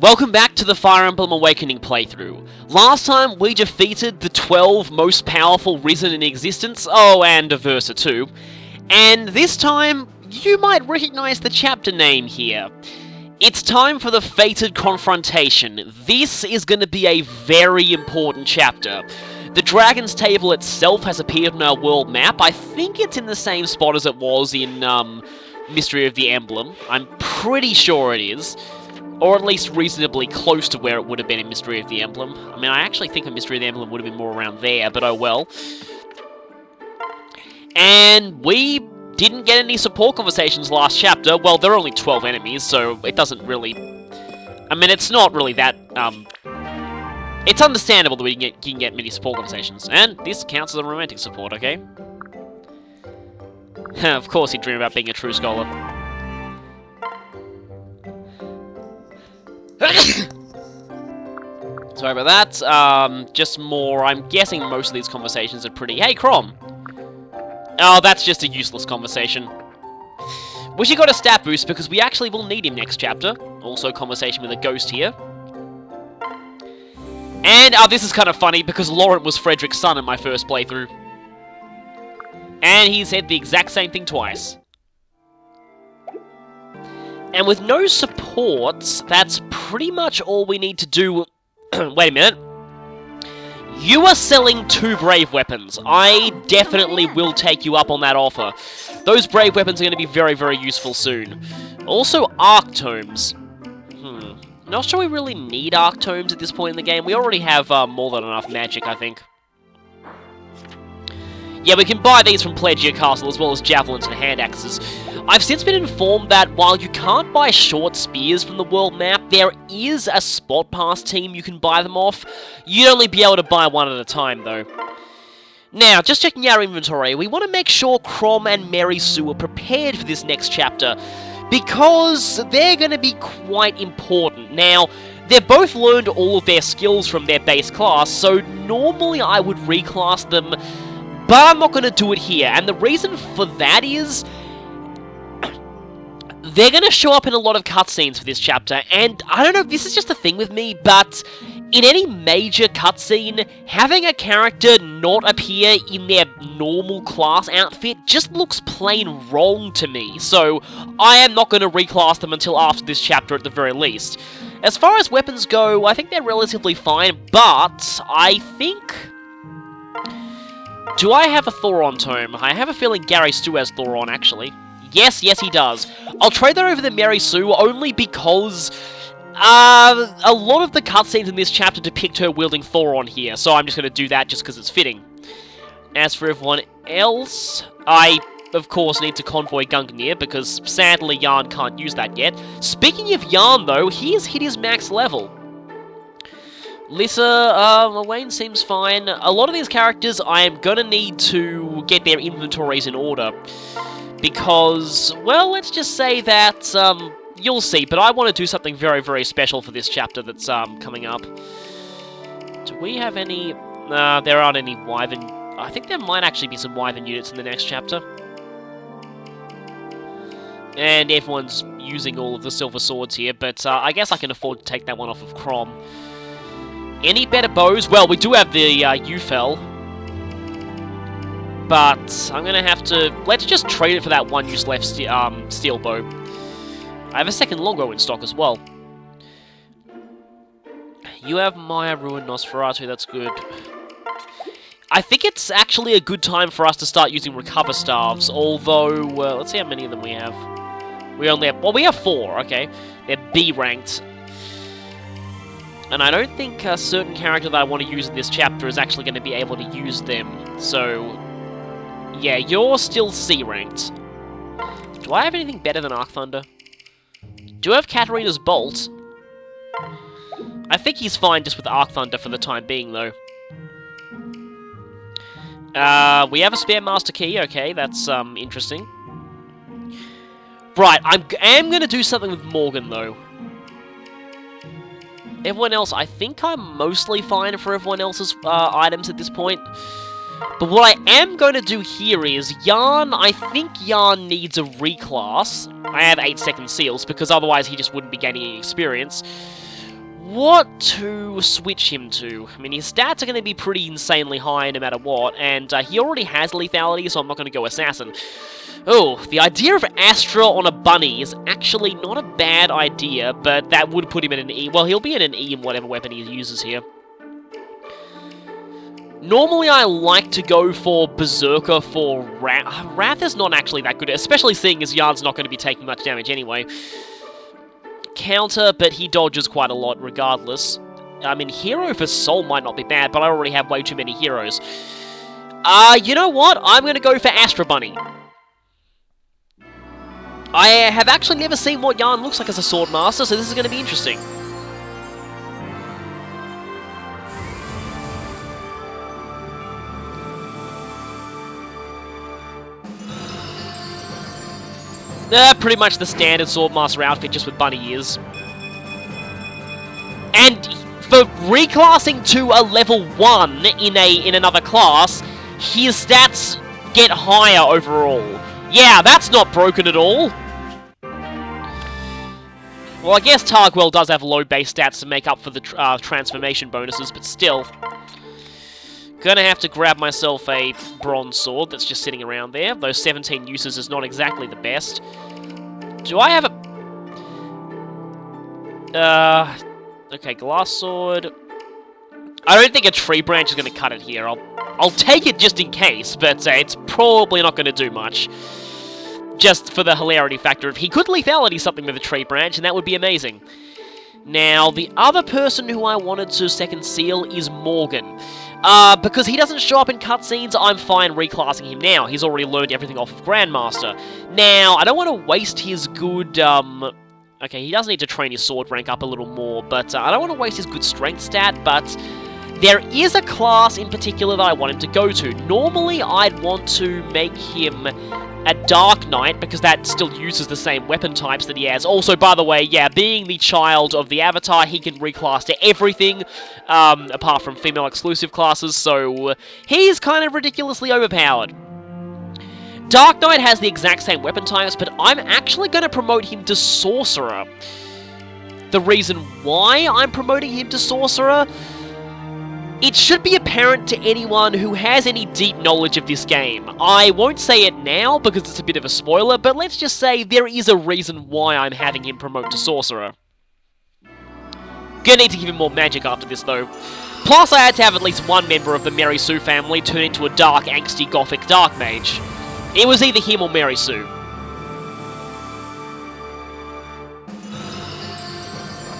Welcome back to the Fire Emblem Awakening playthrough. Last time we defeated the 12 most powerful Risen in existence, oh, and a Versa too. And this time, you might recognize the chapter name here. It's time for the Fated Confrontation. This is going to be a very important chapter. The Dragon's Table itself has appeared on our world map. I think it's in the same spot as it was in Mystery of the Emblem. I'm pretty sure it is. Or at least reasonably close to where it would have been in Mystery of the Emblem. I mean, I actually think a Mystery of the Emblem would have been more around there, but oh well. And we didn't get any support conversations last chapter. Well, there are only 12 enemies, so it doesn't really... I mean, it's not really that, It's understandable that we can get many support conversations. And this counts as a romantic support, okay? Of course he'd dream about being a true scholar. Sorry about that. Just more... I'm guessing most of these conversations are pretty... Hey, Crom! Oh, that's just a useless conversation. Wish he got a stat boost, because we actually will need him next chapter. Also, conversation with a ghost here. And, this is kind of funny, because Laurent was Frederick's son in my first playthrough. And he said the exact same thing twice. And with no supports, that's pretty much all we need to do... Wait a minute. You are selling 2 Brave Weapons. I definitely will take you up on that offer. Those Brave Weapons are going to be very, very useful soon. Also, Arc Tomes. Not sure we really need Arc Tomes at this point in the game. We already have more than enough magic, I think. Yeah, we can buy these from Pledgia Castle, as well as javelins and hand axes. I've since been informed that while you can't buy short spears from the world map, there is a spot pass team you can buy them off. You'd only be able to buy one at a time, though. Now, just checking our inventory, we want to make sure Crom and Mary Sue are prepared for this next chapter, because they're going to be quite important. Now, they've both learned all of their skills from their base class, so normally I would reclass them, but I'm not going to do it here, and the reason for that is... they're going to show up in a lot of cutscenes for this chapter, and I don't know if this is just a thing with me, but in any major cutscene, having a character not appear in their normal class outfit just looks plain wrong to me, so I am not going to reclass them until after this chapter at the very least. As far as weapons go, I think they're relatively fine, but I think... Do I have a Thoron tome? I have a feeling Gary Stu has Thoron, actually. Yes, he does. I'll trade that over the Mary Sue only because a lot of the cutscenes in this chapter depict her wielding Thoron here, so I'm just going to do that just because it's fitting. As for everyone else, I, of course, need to convoy Gungnir because sadly Yarn can't use that yet. Speaking of Yarn, though, he has hit his max level. Lissa, Wayne seems fine. A lot of these characters I am going to need to get their inventories in order. Because, well, let's just say that, you'll see, but I want to do something very, very special for this chapter that's, coming up. Do we have any... there aren't any Wyvern... I think there might actually be some Wyvern units in the next chapter. And everyone's using all of the silver swords here, but, I guess I can afford to take that one off of Crom. Any better bows? Well, we do have the, Ufel. But I'm going to have to... Let's just trade it for that one use left steel bow. I have a second longbow in stock as well. You have Maya, Ruin, Nosferatu, that's good. I think it's actually a good time for us to start using Recover Staves, although... let's see how many of them we have. We only have... Well, we have 4, okay. They're B-ranked. And I don't think a certain character that I want to use in this chapter is actually going to be able to use them, so... Yeah, you're still C-ranked. Do I have anything better than Arc Thunder? Do I have Katarina's Bolt? I think he's fine just with Arc Thunder for the time being, though. We have a spare Master Key, okay, that's, interesting. Right, I am going to do something with Morgan, though. Everyone else, I think I'm mostly fine for everyone else's, items at this point. But what I am going to do here is, Yarn, I think Yarn needs a reclass. I have 8-second seals, because otherwise he just wouldn't be gaining any experience. what to switch him to. I mean, his stats are going to be pretty insanely high no matter what, and he already has lethality, so I'm not going to go Assassin. Oh, the idea of Astra on a bunny is actually not a bad idea, but that would put him in an E. Well, he'll be in an E in whatever weapon he uses here. Normally, I like to go for Berserker for Wrath. Wrath is not actually that good, especially seeing as Yarn's not going to be taking much damage anyway. Counter, but he dodges quite a lot regardless. I mean, Hero for Soul might not be bad, but I already have way too many heroes. You know what? I'm going to go for Astra Bunny. I have actually never seen what Yarn looks like as a Sword Master, so this is going to be interesting. Pretty much the standard Swordmaster outfit, just with bunny ears. And for reclassing to a level 1 in another class, his stats get higher overall. Yeah, that's not broken at all. Well, I guess Targwell does have low base stats to make up for the transformation bonuses, but still. Gonna have to grab myself a bronze sword that's just sitting around there. Those 17 uses is not exactly the best. Do I have a... okay, glass sword. I don't think a tree branch is gonna cut it here. I'll take it just in case, but it's probably not gonna do much. Just for the hilarity factor. If he could lethality something with a tree branch, and that would be amazing. Now, the other person who I wanted to second seal is Morgan. Because he doesn't show up in cutscenes, I'm fine reclassing him now. He's already learned everything off of Grandmaster. Now, I don't want to waste his good, okay, he does need to train his sword rank up a little more, but I don't want to waste his good strength stat, but there is a class in particular that I want him to go to. Normally, I'd want to make him a Dark Knight, because that still uses the same weapon types that he has. Also, by the way, yeah, being the child of the Avatar, he can reclass to everything, apart from female-exclusive classes, so he's kind of ridiculously overpowered. Dark Knight has the exact same weapon types, but I'm actually going to promote him to Sorcerer. The reason why I'm promoting him to Sorcerer... it should be apparent to anyone who has any deep knowledge of this game. I won't say it now because it's a bit of a spoiler, but let's just say there is a reason why I'm having him promote to Sorcerer. Gonna need to give him more magic after this though. Plus I had to have at least one member of the Mary Sue family turn into a dark, angsty, gothic dark mage. It was either him or Mary Sue.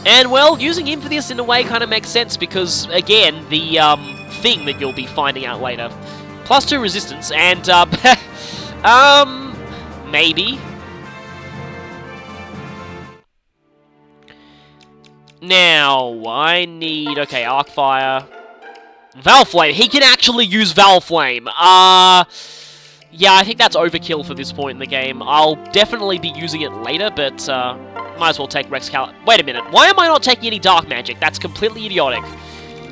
And, well, using him for this in a way kind of makes sense because, again, the thing that you'll be finding out later. +2 resistance, and, maybe. Now, I need, okay, Arcfire. Valflame, he can actually use Valflame. Yeah, I think that's overkill for this point in the game. I'll definitely be using it later, but, might as well take Rex Cal- Wait a minute, why am I not taking any dark magic? That's completely idiotic.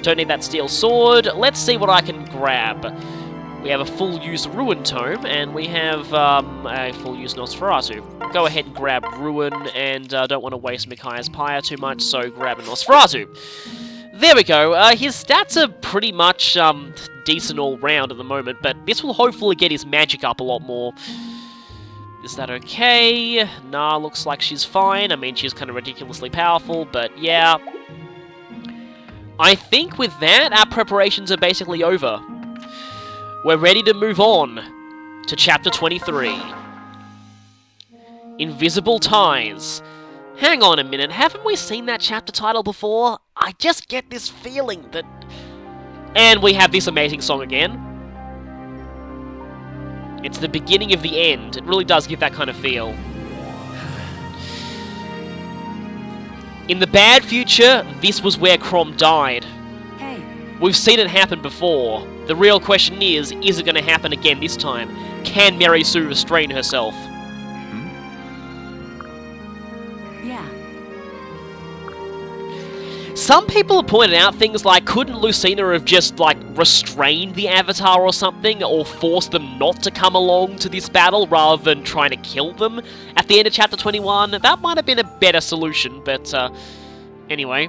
Don't need that steel sword. Let's see what I can grab. We have a full-use Ruin Tome, and we have a full-use Nosferatu. Go ahead and grab Ruin, and don't want to waste Micaiah's Pyre too much, so grab a Nosferatu. There we go. His stats are pretty much decent all round at the moment, but this will hopefully get his magic up a lot more. Is that okay? Nah, looks like she's fine. I mean, she's kind of ridiculously powerful, but yeah. I think with that, our preparations are basically over. We're ready to move on to Chapter 23. Invisible Ties. Hang on a minute, haven't we seen that chapter title before? I just get this feeling that... And we have this amazing song again. It's the beginning of the end. It really does give that kind of feel. In the bad future, this was where Crom died. Hey. We've seen it happen before. The real question is it going to happen again this time? Can Mary Sue restrain herself? Yeah. Some people have pointed out things like, couldn't Lucina have just, like, restrained the Avatar or something, or forced them not to come along to this battle rather than trying to kill them at the end of Chapter 21? That might have been a better solution, but, anyway.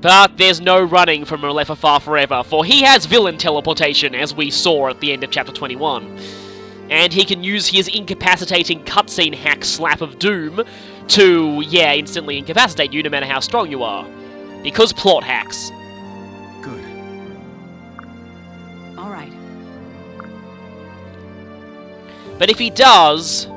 But there's no running from Malefaffar forever, for he has villain teleportation, as we saw at the end of Chapter 21. And he can use his incapacitating cutscene hack Slap of Doom to, instantly incapacitate you no matter how strong you are. Because plot hacks. Good. All right. But if he does...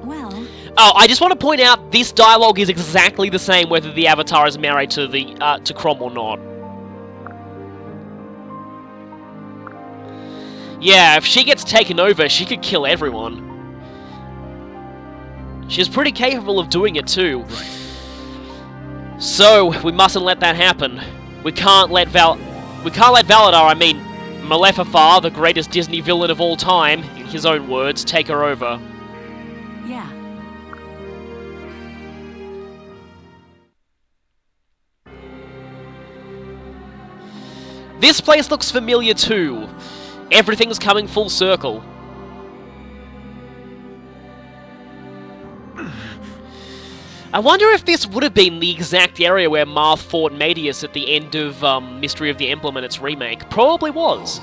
Well... Oh, I just want to point out, this dialogue is exactly the same whether the Avatar is married to to Crom or not. Yeah, if she gets taken over, she could kill everyone. She's pretty capable of doing it too. Right. So, we mustn't let that happen. We can't let Malefaffar, the greatest Disney villain of all time, in his own words, take her over. Yeah. This place looks familiar too. Everything's coming full circle. I wonder if this would have been the exact area where Marth fought Madius at the end of Mystery of the Emblem and its remake. Probably was.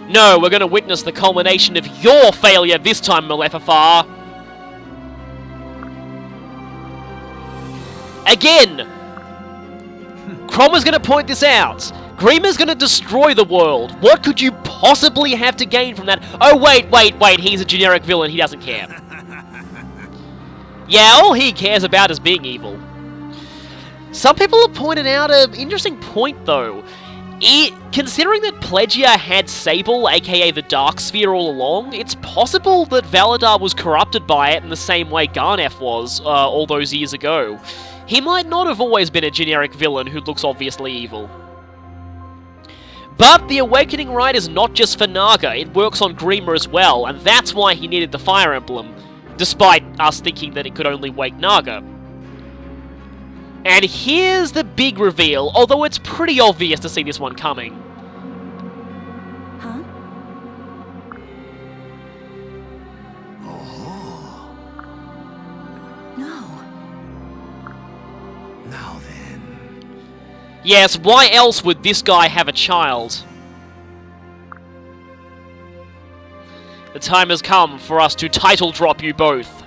No, we're going to witness the culmination of your failure this time, Malefaffar. Again! Crom is going to point this out. Grima's going to destroy the world. What could you possibly have to gain from that? Oh, wait, he's a generic villain. He doesn't care. Yeah, all he cares about is being evil. Some people have pointed out an interesting point, though. Considering that Plegia had Sable, aka the Dark Sphere, all along, it's possible that Valadar was corrupted by it in the same way Garnef was all those years ago. He might not have always been a generic villain who looks obviously evil. But the Awakening Rite is not just for Naga, it works on Grima as well, and that's why he needed the Fire Emblem, despite us thinking that it could only wake Naga. And here's the big reveal, although it's pretty obvious to see this one coming. Huh? No. Now then. Yes, why else would this guy have a child? The time has come for us to title drop you both.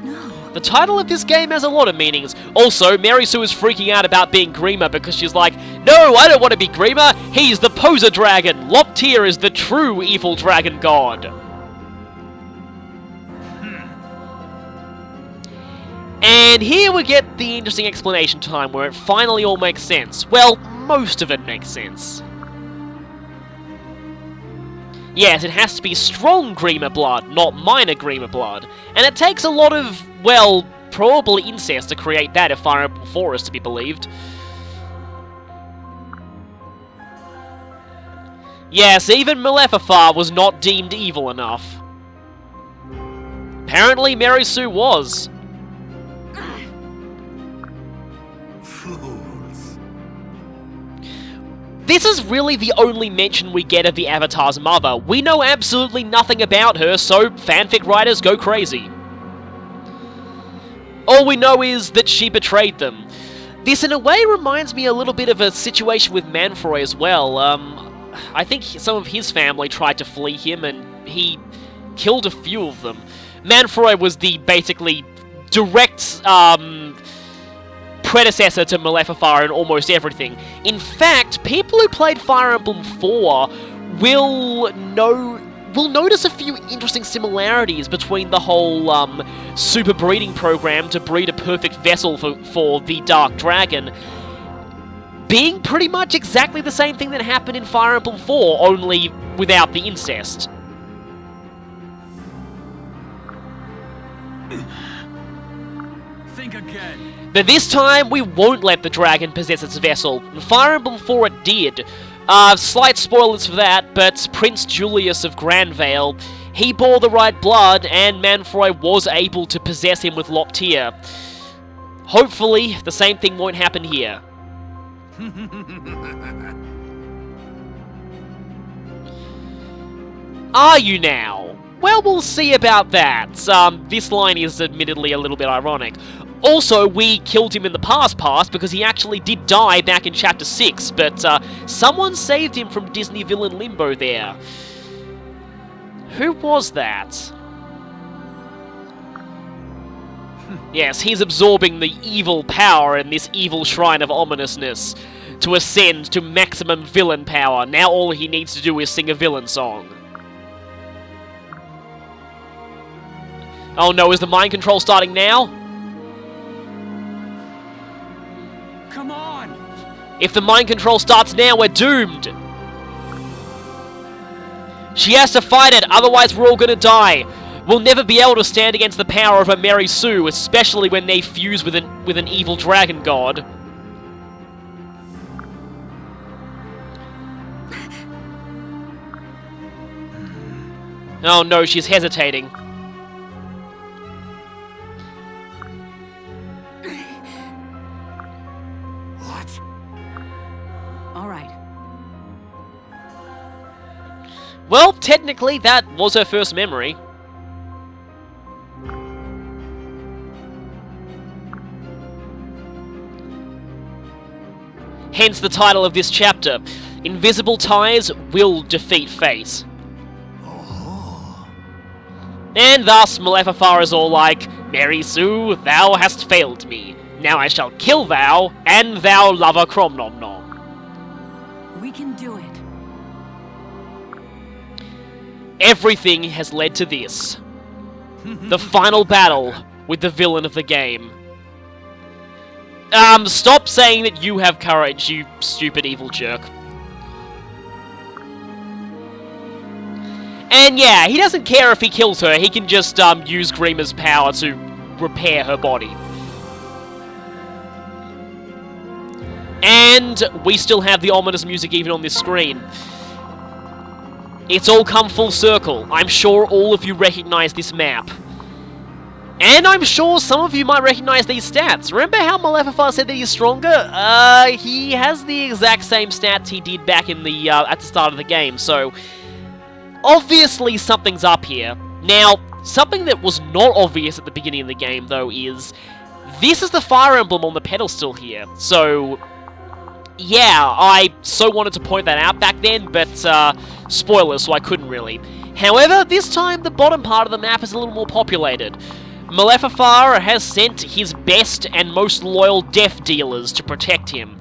No. The title of this game has a lot of meanings. Also, Mary Sue is freaking out about being Grima because she's like, no, I don't want to be Grima, he's the poser dragon. Loptir is the true evil dragon god. And here we get the interesting explanation time where it finally all makes sense. Well, most of it makes sense. Yes, it has to be strong Grima blood, not minor Grima blood. And it takes a lot of, well, probably incest to create that if Fire Emblem 4 is to be believed. Yes, even Malefaffar was not deemed evil enough. Apparently Mary Sue was. Fools. This is really the only mention we get of the Avatar's mother. We know absolutely nothing about her, so fanfic writers go crazy. All we know is that she betrayed them. This in a way reminds me a little bit of a situation with Manfroy as well. I think some of his family tried to flee him and he killed a few of them. Manfroy was the basically direct predecessor to Malefaffar in almost everything. In fact, people who played Fire Emblem 4 will notice a few interesting similarities between the whole super breeding program to breed a perfect vessel for the Dark Dragon being pretty much exactly the same thing that happened in Fire Emblem 4, only without the incest. Think again. But this time, we won't let the dragon possess its vessel. In Fire Emblem 4 it did. Slight spoilers for that, but Prince Julius of Granvale, he bore the right blood, and Manfroy was able to possess him with Loptir. Hopefully, the same thing won't happen here. Are you now? Well, we'll see about that. This line is admittedly a little bit ironic. Also, we killed him in the past because he actually did die back in Chapter 6, but someone saved him from Disney villain limbo there. Who was that? Yes, he's absorbing the evil power in this evil shrine of ominousness to ascend to maximum villain power. Now all he needs to do is sing a villain song. Oh no, is the mind control starting now? Come on! If the mind control starts now, we're doomed! She has to fight it, otherwise we're all gonna die. We'll never be able to stand against the power of a Mary Sue, especially when they fuse with an evil dragon god. Oh no, she's hesitating. What? All right. Well, technically, that was her first memory. Hence the title of this chapter, Invisible Ties Will Defeat Fate. Oh. And thus, Malefaffar is all like, Mary Sue, thou hast failed me. Now I shall kill thou, and thou lover Cromnomnom. We can do it. Everything has led to this. The final battle with the villain of the game. Stop saying that you have courage, you stupid evil jerk. And yeah, he doesn't care if he kills her, he can just use Grima's power to repair her body. And we still have the ominous music even on this screen. It's all come full circle. I'm sure all of you recognize this map. And I'm sure some of you might recognize these stats. Remember how Malefaffar said that he's stronger? He has the exact same stats he did back in the at the start of the game, so obviously something's up here. Now, something that was not obvious at the beginning of the game, though, is this is the fire emblem on the pedestal here. So, yeah, I so wanted to point that out back then, but spoilers, so I couldn't really. However, this time the bottom part of the map is a little more populated. Malefaffar has sent his best and most loyal death dealers to protect him.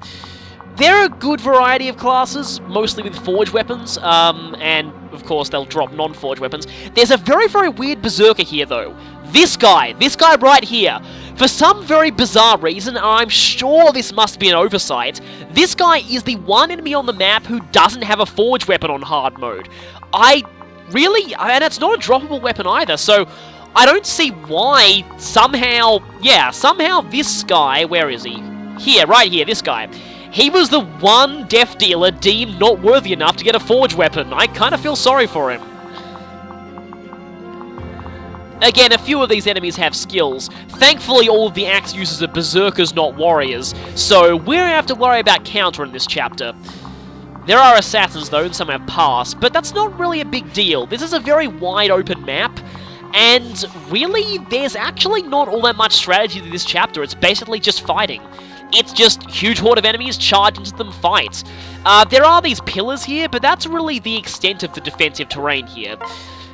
There are a good variety of classes, mostly with forged weapons, and of course they'll drop non-forged weapons. There's a very, very weird berserker here though. This guy right here. For some very bizarre reason, and I'm sure this must be an oversight, this guy is the one enemy on the map who doesn't have a forged weapon on hard mode. Really? And it's not a droppable weapon either, so I don't see why somehow this guy, where is he? Here, right here, this guy. He was the one death dealer deemed not worthy enough to get a forged weapon. I kind of feel sorry for him. Again, a few of these enemies have skills. Thankfully, all of the axe users are berserkers, not warriors, so we don't have to worry about counter in this chapter. There are assassins though, and some have pass, but that's not really a big deal. This is a very wide open map, and really, there's actually not all that much strategy to this chapter. It's basically just fighting. It's just huge horde of enemies, charge into them, fight. There are these pillars here, but that's really the extent of the defensive terrain here.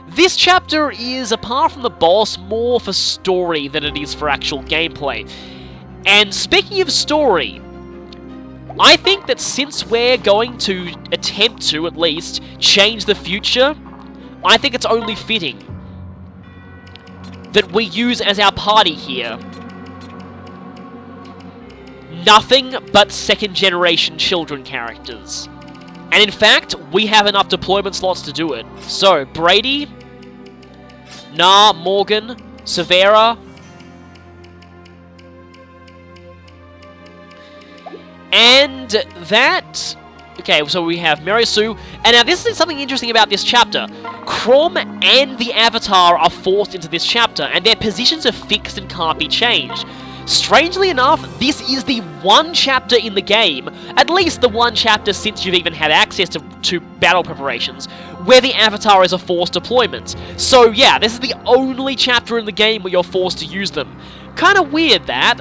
This chapter is, apart from the boss, more for story than it is for actual gameplay. And speaking of story, I think that since we're going to attempt to, at least, change the future, I think it's only fitting that we use as our party here nothing but second-generation children characters. And in fact, we have enough deployment slots to do it. So, Brady, Morgan, Severa, and that... Okay, so we have Mary Sue, and now this is something interesting about this chapter. Crom and the Avatar are forced into this chapter, and their positions are fixed and can't be changed. Strangely enough, this is the one chapter in the game, at least the one chapter since you've even had access to battle preparations, where the Avatar is a forced deployment. So yeah, this is the only chapter in the game where you're forced to use them. Kind of weird that,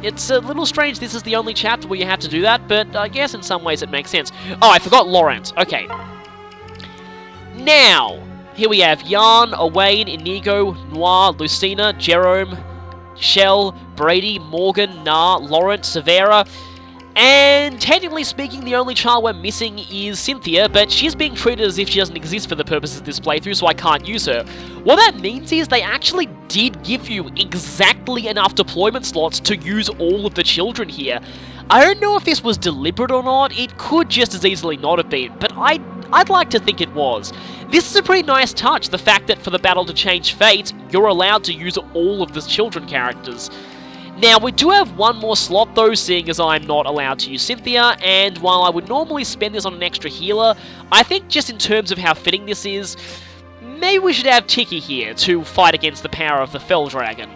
it's a little strange this is the only chapter where you have to do that, but I guess in some ways it makes sense. Oh, I forgot Laurent. Okay. Now, here we have Yarn, Owain, Inigo, Noir, Lucina, Jerome, Shell, Brady, Morgan, Nah, Laurent, Severa, and technically speaking, the only child we're missing is Cynthia, but she's being treated as if she doesn't exist for the purposes of this playthrough, so I can't use her. What that means is they actually did give you exactly enough deployment slots to use all of the children here. I don't know if this was deliberate or not, it could just as easily not have been, but I'd like to think it was. This is a pretty nice touch, the fact that for the battle to change fate, you're allowed to use all of the children characters. Now, we do have one more slot though, seeing as I'm not allowed to use Cynthia, and while I would normally spend this on an extra healer, I think just in terms of how fitting this is, maybe we should have Tiki here to fight against the power of the Fell Dragon.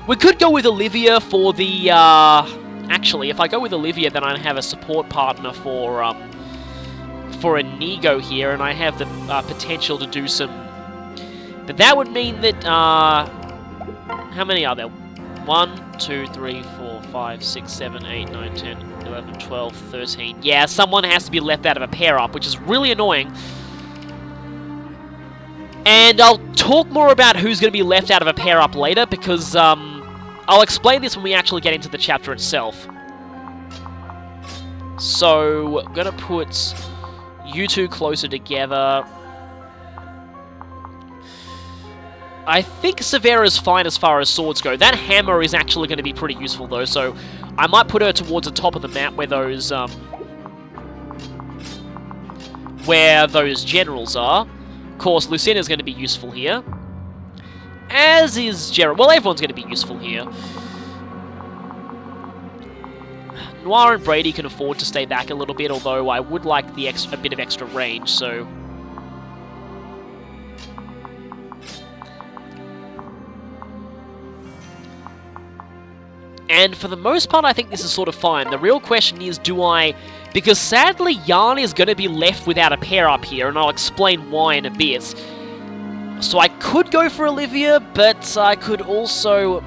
We could go with Olivia for the, actually, if I go with Olivia, then I have a support partner for Inigo here, and I have the potential to do some... But that would mean that, how many are there? 1, 2, 3, 4, 5, 6, 7, 8, 9, 10, 11, 12, 13. Yeah, someone has to be left out of a pair-up, which is really annoying. And I'll talk more about who's going to be left out of a pair-up later, because I'll explain this when we actually get into the chapter itself. So, I'm going to put you two closer together. I think Severa's fine as far as swords go. That hammer is actually going to be pretty useful though, so I might put her towards the top of the map where those generals are. Of course, Lucina's going to be useful here. As is Gerald. Well, everyone's going to be useful here. Noir and Brady can afford to stay back a little bit, although I would like a bit of extra range, so... And for the most part, I think this is sort of fine. The real question is, do I... Because sadly, Yarn is going to be left without a pair up here, and I'll explain why in a bit. So I could go for Olivia, but I could also...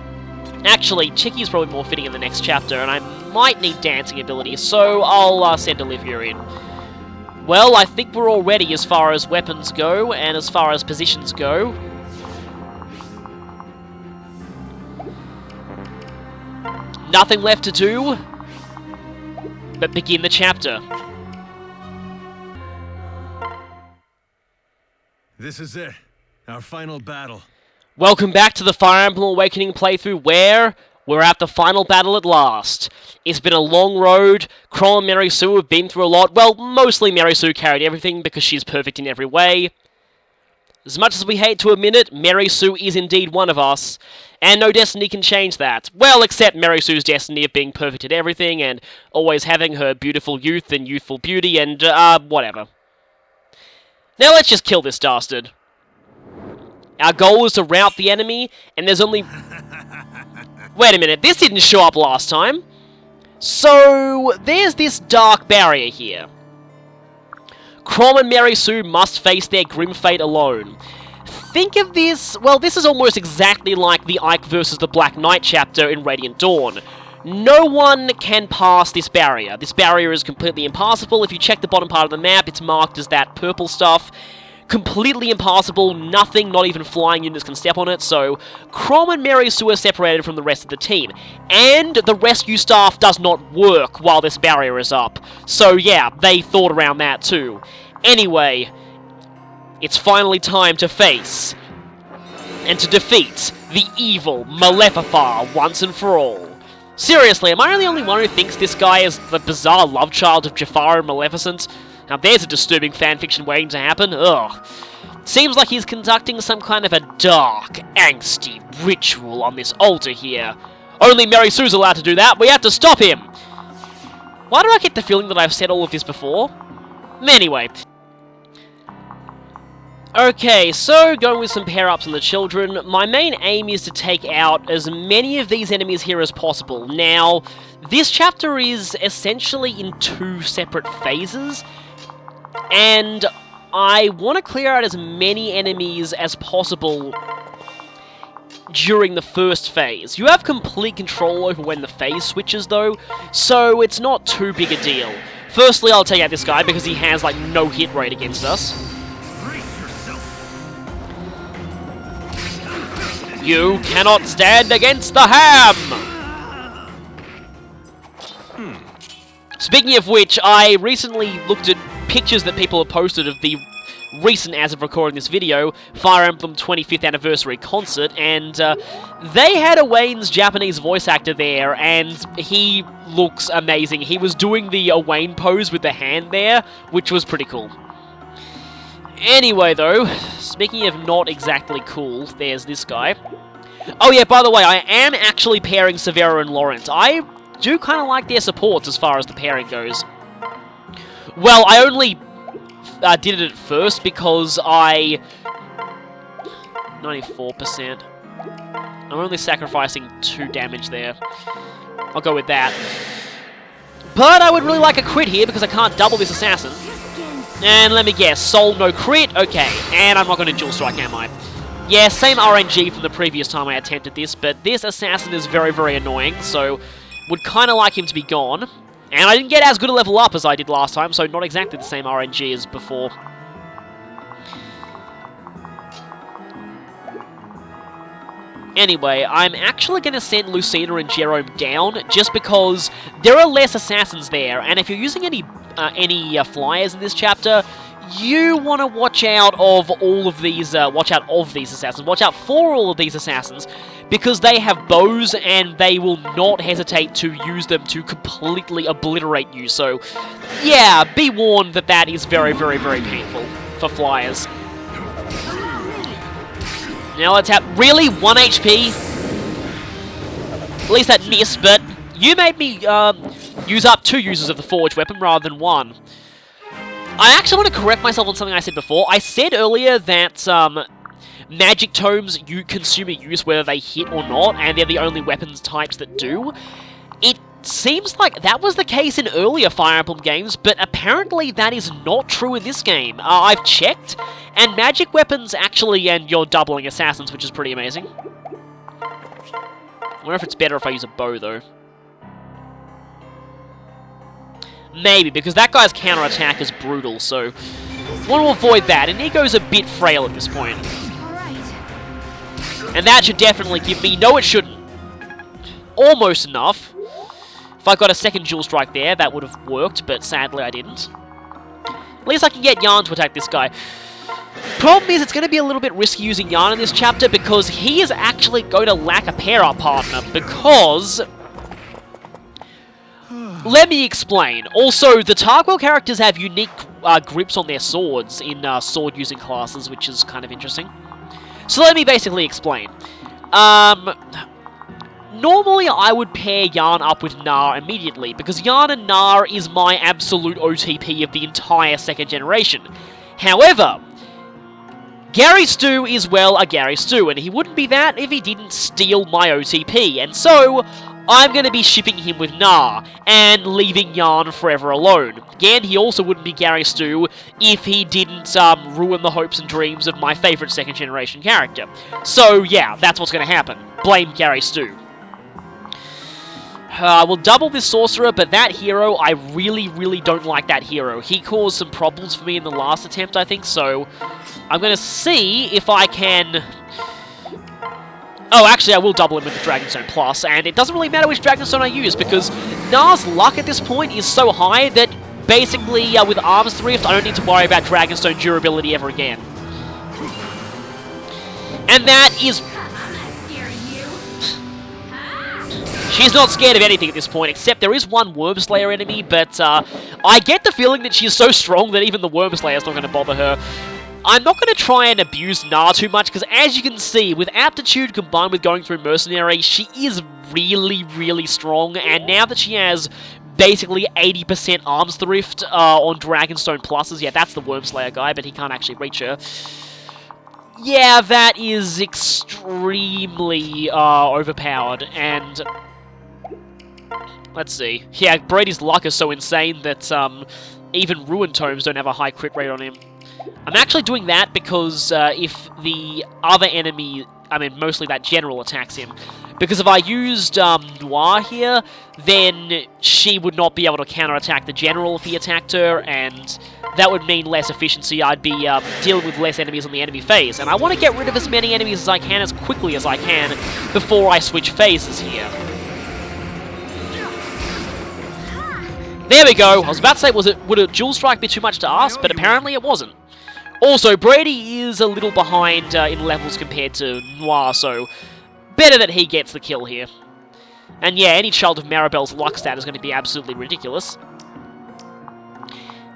Actually, Chicky's probably more fitting in the next chapter, and I might need dancing ability, so I'll send Olivia in. Well, I think we're all ready as far as weapons go, and as far as positions go. Nothing left to do but begin the chapter. This is it. Our final battle. Welcome back to the Fire Emblem Awakening playthrough, where we're at the final battle at last. It's been a long road. Kroll and Mary Sue have been through a lot. Well, mostly Mary Sue carried everything because she's perfect in every way. As much as we hate to admit it, Mary Sue is indeed one of us, and no destiny can change that. Well, except Mary Sue's destiny of being perfect at everything, and always having her beautiful youth and youthful beauty, and, whatever. Now let's just kill this dastard. Our goal is to rout the enemy, and there's only... Wait a minute, this didn't show up last time. So, there's this dark barrier here. Crom and Mary Sue must face their grim fate alone. Think of this... Well, this is almost exactly like the Ike versus the Black Knight chapter in Radiant Dawn. No one can pass this barrier. This barrier is completely impassable. If you check the bottom part of the map, it's marked as that purple stuff. Completely impassable, nothing, not even flying units can step on it, so Crom and Mary Sue are separated from the rest of the team. And the rescue staff does not work while this barrier is up. So yeah, they thought around that too. Anyway, it's finally time to face and to defeat the evil Malefaffar once and for all. Seriously, am I the only one who thinks this guy is the bizarre love child of Jafar and Maleficent? Now there's a disturbing fanfiction waiting to happen. Ugh. Seems like he's conducting some kind of a dark, angsty ritual on this altar here. Only Mary Sue's allowed to do that. We have to stop him. Why do I get the feeling that I've said all of this before? Anyway. Okay, so going with some pair-ups on the children, my main aim is to take out as many of these enemies here as possible. Now, this chapter is essentially in 2 separate phases, and I want to clear out as many enemies as possible during the first phase. You have complete control over when the phase switches, though, so it's not too big a deal. Firstly, I'll take out this guy because he has, like, no hit rate against us. You cannot stand against the ham! Speaking of which, I recently looked at pictures that people have posted of the recent, as of recording this video, Fire Emblem 25th Anniversary concert, and they had Owain's Japanese voice actor there, and he looks amazing. He was doing the Owain pose with the hand there, which was pretty cool. Anyway, though, speaking of not exactly cool, there's this guy. Oh yeah, by the way, I am actually pairing Severo and Laurent. I do kind of like their supports as far as the pairing goes. Well, I only did it at first because 94%. I'm only sacrificing 2 damage there. I'll go with that. But I would really like a crit here because I can't double this assassin. And let me guess, Soul no crit? Okay, and I'm not going to dual strike, am I? Yeah, same RNG from the previous time I attempted this, but this assassin is very, very annoying, so would kind of like him to be gone. And I didn't get as good a level up as I did last time, so not exactly the same RNG as before. Anyway, I'm actually going to send Lucina and Jerome down, just because there are less assassins there, and if you're using any flyers in this chapter, you want to watch out of all of these, watch out for all of these assassins, because they have bows, and they will not hesitate to use them to completely obliterate you, so, yeah, be warned that that is very, very, very painful for flyers. Now let's have... Really? 1 HP? At least that missed, but you made me use up 2 uses of the forged weapon rather than 1. I actually want to correct myself on something I said before. I said earlier that magic tomes you consumer use whether they hit or not, and they're the only weapons types that do. It seems like that was the case in earlier Fire Emblem games, but apparently that is not true in this game. I've checked, and magic weapons actually, and you're doubling assassins, which is pretty amazing. I wonder if it's better if I use a bow, though. Maybe, because that guy's counterattack is brutal, so want to avoid that, and Ego's a bit frail at this point. And that should definitely give me... No, it shouldn't. Almost enough. If I got a second dual strike there, that would have worked, but sadly I didn't. At least I can get Yarn to attack this guy. Problem is, it's going to be a little bit risky using Yarn in this chapter, because he is actually going to lack a pair-up partner, because... Let me explain. Also, the Targwell characters have unique grips on their swords in sword-using classes, which is kind of interesting. So let me basically explain. Normally, I would pair Yarn up with Gnar immediately, because Yarn and Gnar is my absolute OTP of the entire second generation. However, Gary Stu is, well, a Gary Stu, and he wouldn't be that if he didn't steal my OTP, and so I'm going to be shipping him with Gnar, and leaving Yarn forever alone. Again, he also wouldn't be Gary Stu if he didn't ruin the hopes and dreams of my favourite second generation character. So yeah, that's what's going to happen. Blame Gary Stu. We'll double this sorcerer, but that hero, I really, really don't like that hero. He caused some problems for me in the last attempt, I think, so I'm going to see if I can... Oh, actually, I will double him with the Dragonstone Plus, and it doesn't really matter which Dragonstone I use, because Gnar's luck at this point is so high that basically, with Arms Thrift, I don't need to worry about Dragonstone durability ever again. And that is... She's not scared of anything at this point, except there is one Wormslayer enemy, but I get the feeling that she's so strong that even the Wormslayer's not going to bother her. I'm not going to try and abuse Gnar too much, because as you can see, with Aptitude combined with going through Mercenary, she is really, really strong, and now that she has basically 80% Arms Thrift on Dragonstone Pluses, yeah, that's the Wormslayer guy, but he can't actually reach her. Yeah, that is extremely overpowered, and let's see. Yeah, Brady's luck is so insane that even Ruin Tomes don't have a high crit rate on him. I'm actually doing that because if the other enemy, I mean mostly that general, attacks him, because if I used Noir here, then she would not be able to counterattack the general if he attacked her, and that would mean less efficiency. I'd be dealing with less enemies on the enemy phase, and I want to get rid of as many enemies as I can as quickly as I can before I switch phases here. There we go. I was about to say, would a dual strike be too much to ask, but apparently it wasn't. Also, Brady is a little behind in levels compared to Noir, so better that he gets the kill here. And yeah, any child of Maribel's luck stat is going to be absolutely ridiculous.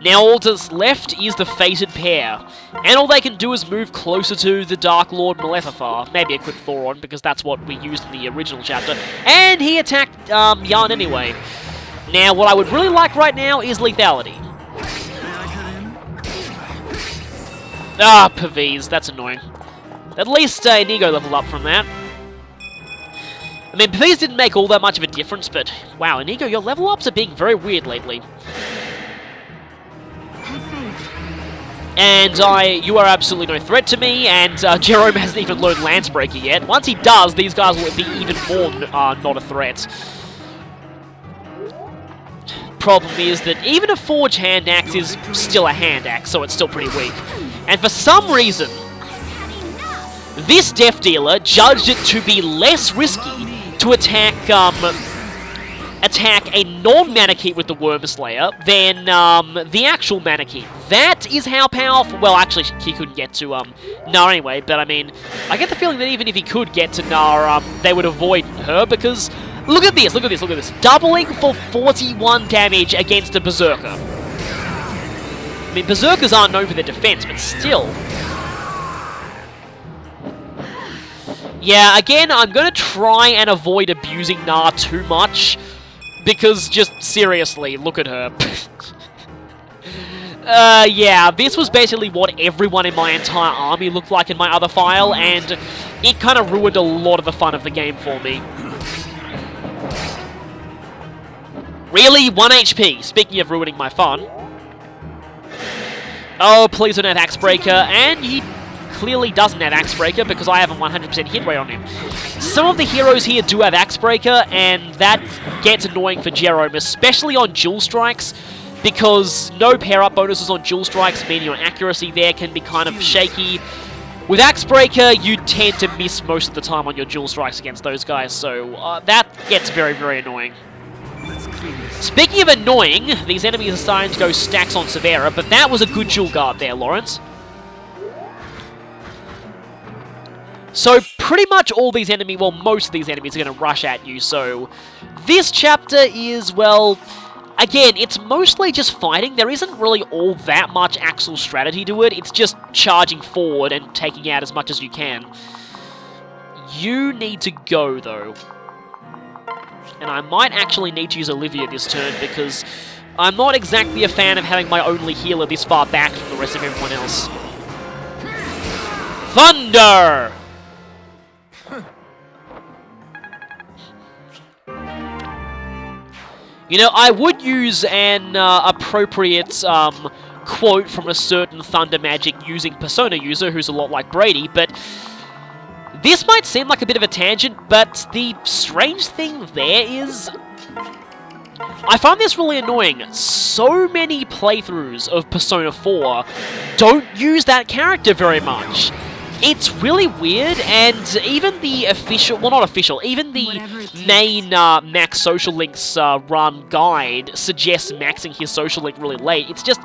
Now all that's left is the Fated Pair, and all they can do is move closer to the Dark Lord Malefaffar. Maybe equip Thoron, because that's what we used in the original chapter. And he attacked Yarn anyway. Now, what I would really like right now is lethality. Ah, Pavis, that's annoying. At least Inigo leveled up from that. I mean, Pavis didn't make all that much of a difference, but wow, Inigo, your level ups are being very weird lately. And you are absolutely no threat to me, and Jerome hasn't even learned Lancebreaker yet. Once he does, these guys will be even more not a threat. Problem is that even a Forge Hand Axe is still a Hand Axe, so it's still pretty weak. And for some reason, this Death Dealer judged it to be less risky to attack a non-Manakete with the Wormslayer than the actual Manakete. That is how powerful... Well, actually, he couldn't get to Nar anyway, but I mean, I get the feeling that even if he could get to Nar, they would avoid her, because... Look at this, look at this, look at this. Doubling for 41 damage against a Berserker. I mean, Berserkers aren't known for their defense, but still. Yeah, again, I'm going to try and avoid abusing Nar too much, because just seriously, look at her. Yeah, this was basically what everyone in my entire army looked like in my other file, and it kind of ruined a lot of the fun of the game for me. Really? 1 HP. Speaking of ruining my fun. Oh, please don't have Axebreaker. And he clearly doesn't have Axebreaker because I have a 100% hit rate on him. Some of the heroes here do have Axebreaker, and that gets annoying for Jerome, especially on dual strikes, because no pair-up bonuses on dual strikes mean your accuracy there can be kind of shaky. With Axebreaker, you tend to miss most of the time on your dual strikes against those guys, so that gets very, very annoying. Speaking of annoying, these enemies are starting to go stacks on Severa, but that was a good dual guard there, Lawrence. So pretty much all these enemies, well, most of these enemies are going to rush at you, so this chapter is, well, again, it's mostly just fighting. There isn't really all that much actual strategy to it. It's just charging forward and taking out as much as you can. You need to go, though. And I might actually need to use Olivia this turn, because I'm not exactly a fan of having my only healer this far back from the rest of everyone else. Thunder! You know, I would use an appropriate quote from a certain Thunder Magic using Persona user who's a lot like Brady, but this might seem like a bit of a tangent, but the strange thing there is, I find this really annoying. So many playthroughs of Persona 4 don't use that character very much. It's really weird, and even the official, well, not official, even the main Max Social Links run guide suggests maxing his social link really late. It's just,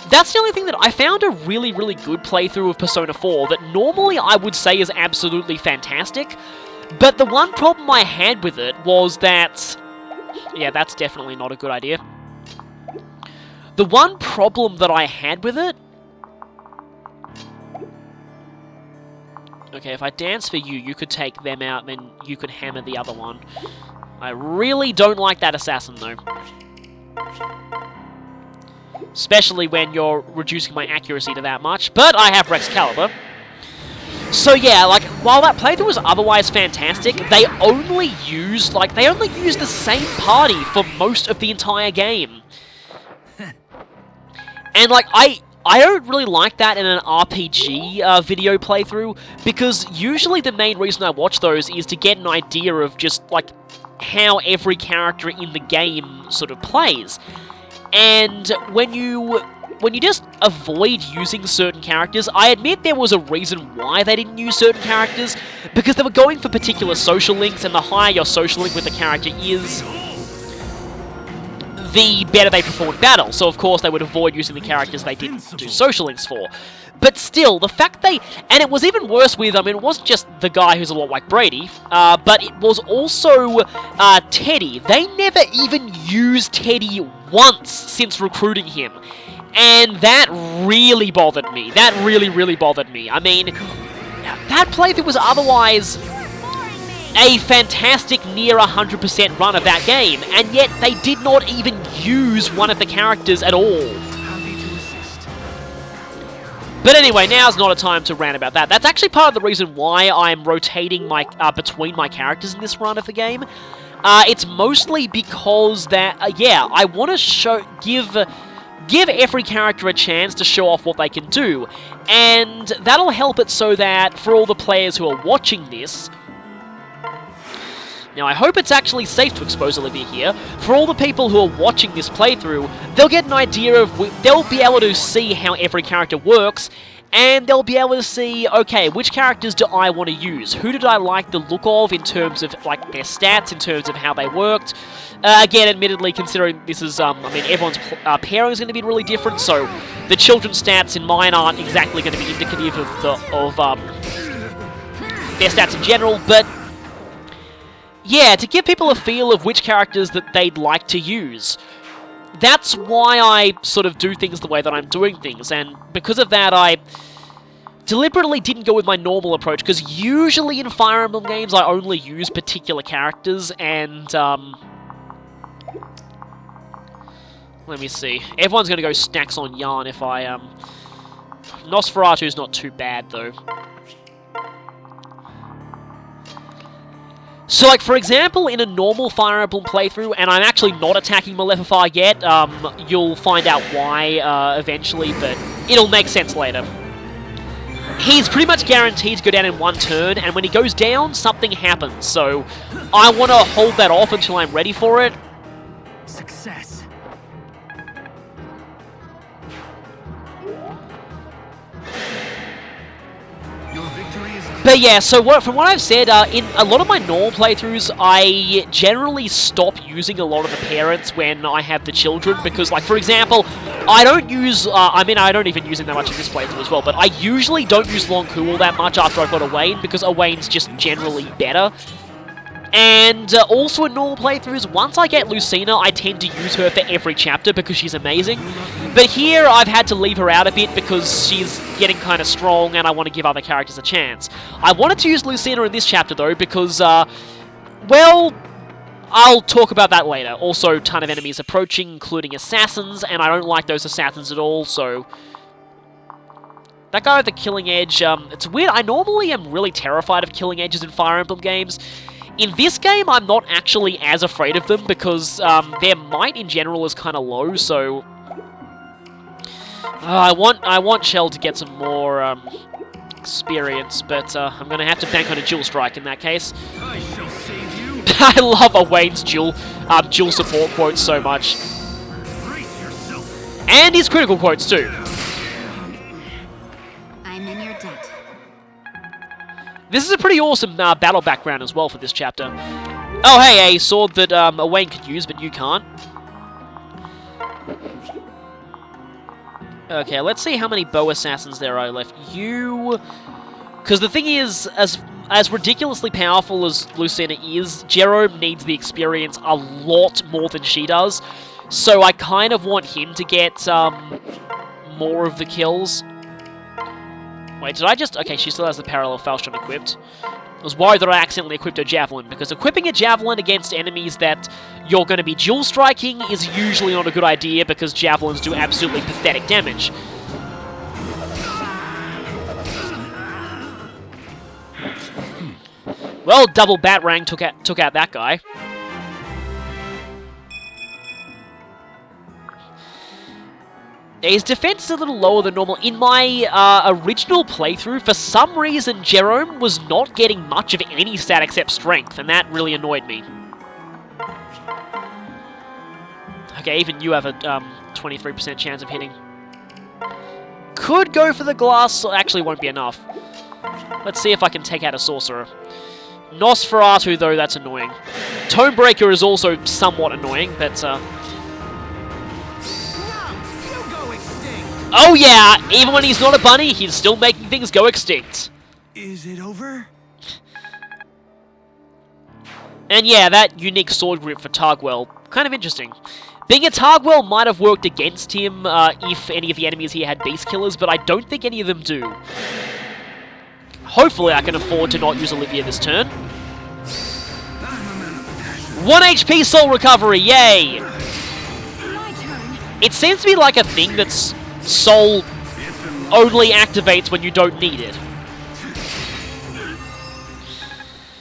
that's the only thing that I found a really, really good playthrough of Persona 4 that normally I would say is absolutely fantastic, but the one problem I had with it was that, yeah, that's definitely not a good idea. The one problem that I had with it, okay, if I dance for you, you could take them out, then you could hammer the other one. I really don't like that assassin, though. Especially when you're reducing my accuracy to that much. But I have Rex Caliber. So yeah, like, while that playthrough was otherwise fantastic, they only used the same party for most of the entire game. And, like, I don't really like that in an RPG video playthrough, because usually the main reason I watch those is to get an idea of just, like, how every character in the game sort of plays. And when you just avoid using certain characters, I admit there was a reason why they didn't use certain characters, because they were going for particular social links, and the higher your social link with the character is, the better they perform in battle. So of course they would avoid using the characters they didn't do social links for. But still, the fact and it was even worse with, I mean, it wasn't just the guy who's a lot like Brady, but it was also Teddy. They never even used Teddy once since recruiting him. And that really bothered me. That really, really bothered me. I mean, that playthrough was otherwise a fantastic near 100% run of that game, and yet they did not even use one of the characters at all. But anyway, now's not a time to rant about that. That's actually part of the reason why I'm rotating my between my characters in this run of the game. It's mostly because that, yeah, I want to give every character a chance to show off what they can do, and that'll help it so that for all the players who are watching this, now I hope it's actually safe to expose Olivia here, for all the people who are watching this playthrough, they'll get an idea of, they'll be able to see how every character works, and they'll be able to see, okay, which characters do I want to use? Who did I like the look of in terms of, like, their stats, in terms of how they worked? Again, admittedly, considering this is, I mean, everyone's pairing is going to be really different, so the children's stats in mine aren't exactly going to be indicative of their stats in general, but yeah, to give people a feel of which characters that they'd like to use. That's why I sort of do things the way that I'm doing things, and because of that, I deliberately didn't go with my normal approach, because usually in Fire Emblem games, I only use particular characters, and, let me see. Everyone's gonna go snacks on Yarn if I, Nosferatu's not too bad, though. So, like, for example, in a normal Fire Emblem playthrough, and I'm actually not attacking Malefaffar yet, you'll find out why, eventually, but it'll make sense later. He's pretty much guaranteed to go down in one turn, and when he goes down, something happens, so I want to hold that off until I'm ready for it. Success. But yeah, so from what I've said, in a lot of my normal playthroughs, I generally stop using a lot of the parents when I have the children, because, like, for example, I don't use, I mean, I don't even use him that much in this playthrough as well, but I usually don't use Long Cool that much after I've got Owain, because Owain's just generally better. And also in normal playthroughs, once I get Lucina, I tend to use her for every chapter because she's amazing. But here, I've had to leave her out a bit because she's getting kind of strong and I want to give other characters a chance. I wanted to use Lucina in this chapter though because, well, I'll talk about that later. Also, ton of enemies approaching, including assassins, and I don't like those assassins at all, so that guy with the Killing Edge, it's weird, I normally am really terrified of Killing Edges in Fire Emblem games. In this game, I'm not actually as afraid of them because their might in general is kind of low, so I want Shell to get some more experience, but I'm going to have to bank on a Dual Strike in that case. I shall save you. I love Owain's dual support quotes so much. Brace yourself. And his critical quotes too. I'm in your debt. This is a pretty awesome battle background as well for this chapter. Oh hey, a sword that Owain could use, but you can't. Okay, let's see how many bow assassins there are left. You... Because the thing is, as ridiculously powerful as Lucina is, Jerome needs the experience a lot more than she does. So I kind of want him to get more of the kills. Wait, did I just... Okay, she still has the Parallel Falchion equipped. I was worried that I accidentally equipped her Javelin, because equipping a Javelin against enemies that you're going to be dual striking is usually not a good idea, because Javelins do absolutely pathetic damage. Well, double Batarang took out that guy. His defense is a little lower than normal. In my original playthrough, for some reason, Jerome was not getting much of any stat except strength, and that really annoyed me. Okay, even you have a 23% chance of hitting. Could go for the glass, actually won't be enough. Let's see if I can take out a sorcerer. Nosferatu, though, that's annoying. Tonebreaker is also somewhat annoying, but... Oh yeah, even when he's not a bunny, he's still making things go extinct. Is it over? And yeah, that unique sword grip for Targwell, kind of interesting. Being a Targwell might have worked against him if any of the enemies here had beast killers, but I don't think any of them do. Hopefully I can afford to not use Olivia this turn. 1 HP soul recovery, yay! My turn. It seems to be like a thing that's soul only activates when you don't need it.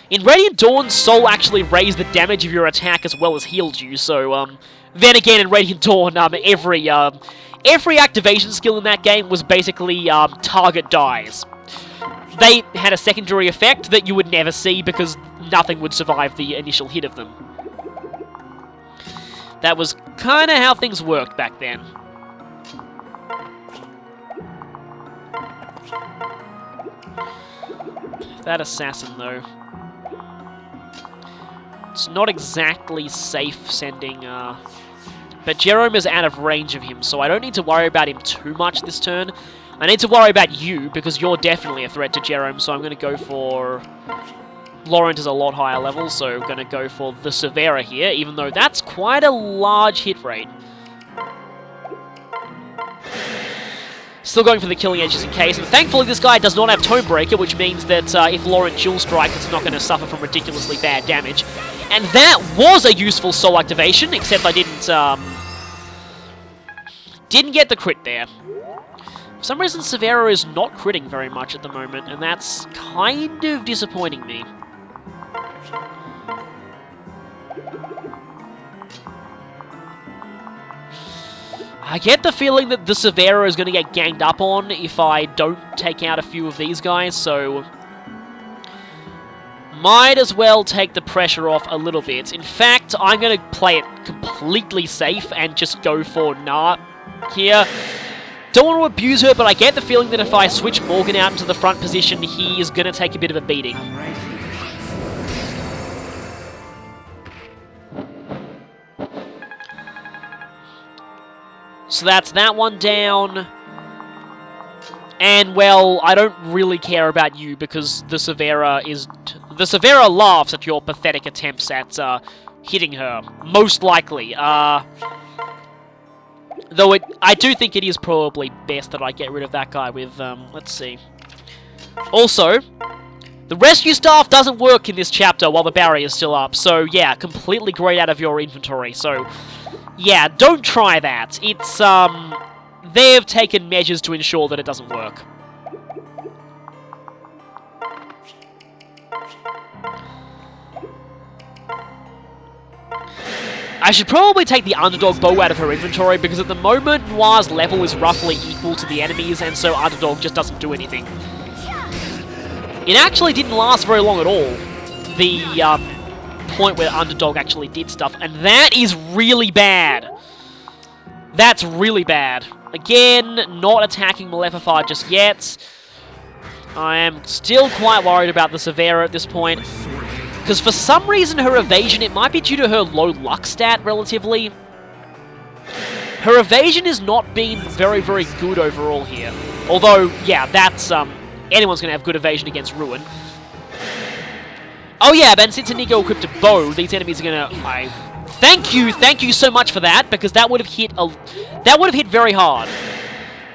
In Radiant Dawn, soul actually raised the damage of your attack as well as healed you, so, then again in Radiant Dawn, every activation skill in that game was basically, target dies. They had a secondary effect that you would never see because nothing would survive the initial hit of them. That was kinda how things worked back then. That assassin, though. It's not exactly safe sending, but Jerome is out of range of him, so I don't need to worry about him too much this turn. I need to worry about you, because you're definitely a threat to Jerome, so I'm going to go for... Laurent is a lot higher level, so I'm going to go for the Severa here, even though that's quite a large hit rate. Still going for the killing edges in case, and thankfully this guy does not have Tonebreaker, which means that if Laurent dual strikes, it's not going to suffer from ridiculously bad damage. And that was a useful soul activation, except I didn't get the crit there. For some reason, Severa is not critting very much at the moment, and that's kind of disappointing me. I get the feeling that the Severa is going to get ganged up on if I don't take out a few of these guys, so... might as well take the pressure off a little bit. In fact, I'm going to play it completely safe and just go for Nah here. Don't want to abuse her, but I get the feeling that if I switch Morgan out into the front position, he is going to take a bit of a beating. So that's that one down. And, well, I don't really care about you because the Severa is... the Severa laughs at your pathetic attempts at hitting her, most likely. Though I do think it is probably best that I get rid of that guy with, let's see. Also, the rescue staff doesn't work in this chapter while the barrier is still up, so yeah, completely grayed out of your inventory, so yeah, don't try that. It's, they've taken measures to ensure that it doesn't work. I should probably take the Underdog bow out of her inventory, because at the moment, Noir's level is roughly equal to the enemies, and so Underdog just doesn't do anything. It actually didn't last very long at all, the point where Underdog actually did stuff, and that is really bad. That's really bad. Again, not attacking Malefaffar just yet. I am still quite worried about the Severa at this point. Because for some reason her evasion, it might be due to her low luck stat relatively. Her evasion has not been very, very good overall here. Although, yeah, that's, anyone's going to have good evasion against Ruin. Oh yeah, but since Inigo equipped a bow, these enemies are going to... Thank you so much for that, because that would have hit very hard.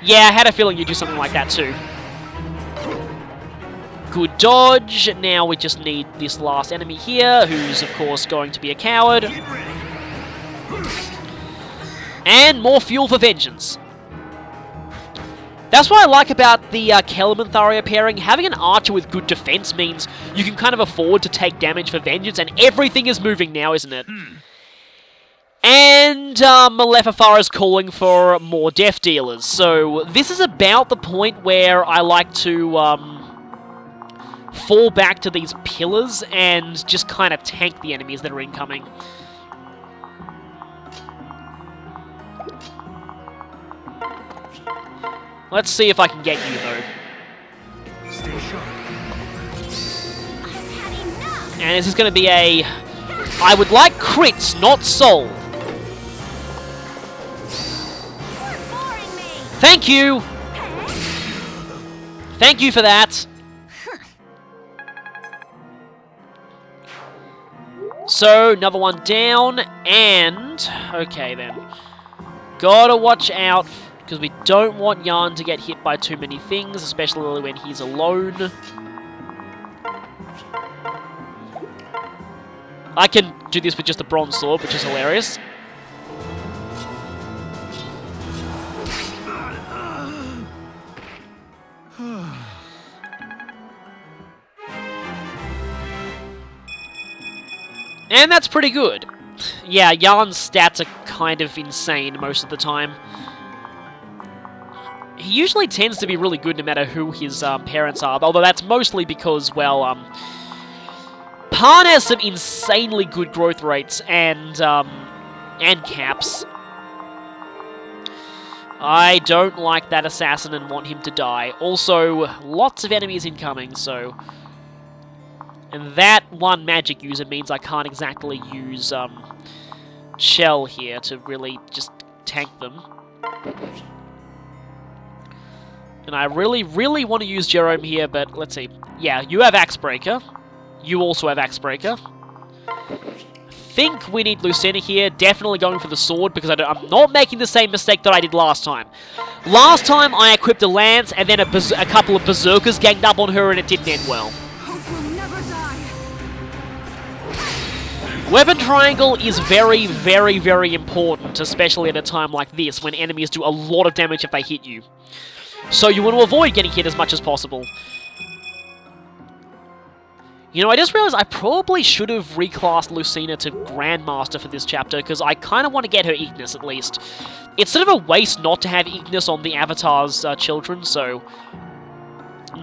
Yeah, I had a feeling you'd do something like that too. Good dodge. Now we just need this last enemy here, who's, of course, going to be a coward. And more fuel for vengeance. That's what I like about the Kelman-Tharia pairing. Having an archer with good defense means you can kind of afford to take damage for vengeance, and everything is moving now, isn't it? And Malefaffar is calling for more death dealers. So this is about the point where I like to fall back to these pillars and just kind of tank the enemies that are incoming. Let's see if I can get you, though. Stay sharp. I've had enough. And this is going to be a... I would like crits, not soul. You're boring me. Thank you! Thank you for that. So, another one down, and... Okay, then. Gotta watch out, because we don't want Yarn to get hit by too many things, especially when he's alone. I can do this with just a bronze sword, which is hilarious. And that's pretty good. Yeah, Yarn's stats are kind of insane most of the time. He usually tends to be really good no matter who his parents are, although that's mostly because, well, Pan has some insanely good growth rates and caps. I don't like that assassin and want him to die. Also, lots of enemies incoming, so... And that one magic user means I can't exactly use Shell here to really just tank them. And I really, really want to use Jerome here, but let's see. Yeah, you have Axebreaker. You also have Axebreaker. I think we need Lucina here. Definitely going for the sword, because I'm not making the same mistake that I did last time. Last time, I equipped a lance, and then a couple of berserkers ganged up on her, and it didn't end well. Hope will never die. Weapon triangle is very, very, very important, especially at a time like this, when enemies do a lot of damage if they hit you. So you want to avoid getting hit as much as possible. You know, I just realized I probably should have reclassed Lucina to Grandmaster for this chapter, because I kind of want to get her Ignis, at least. It's sort of a waste not to have Ignis on the Avatar's children, so...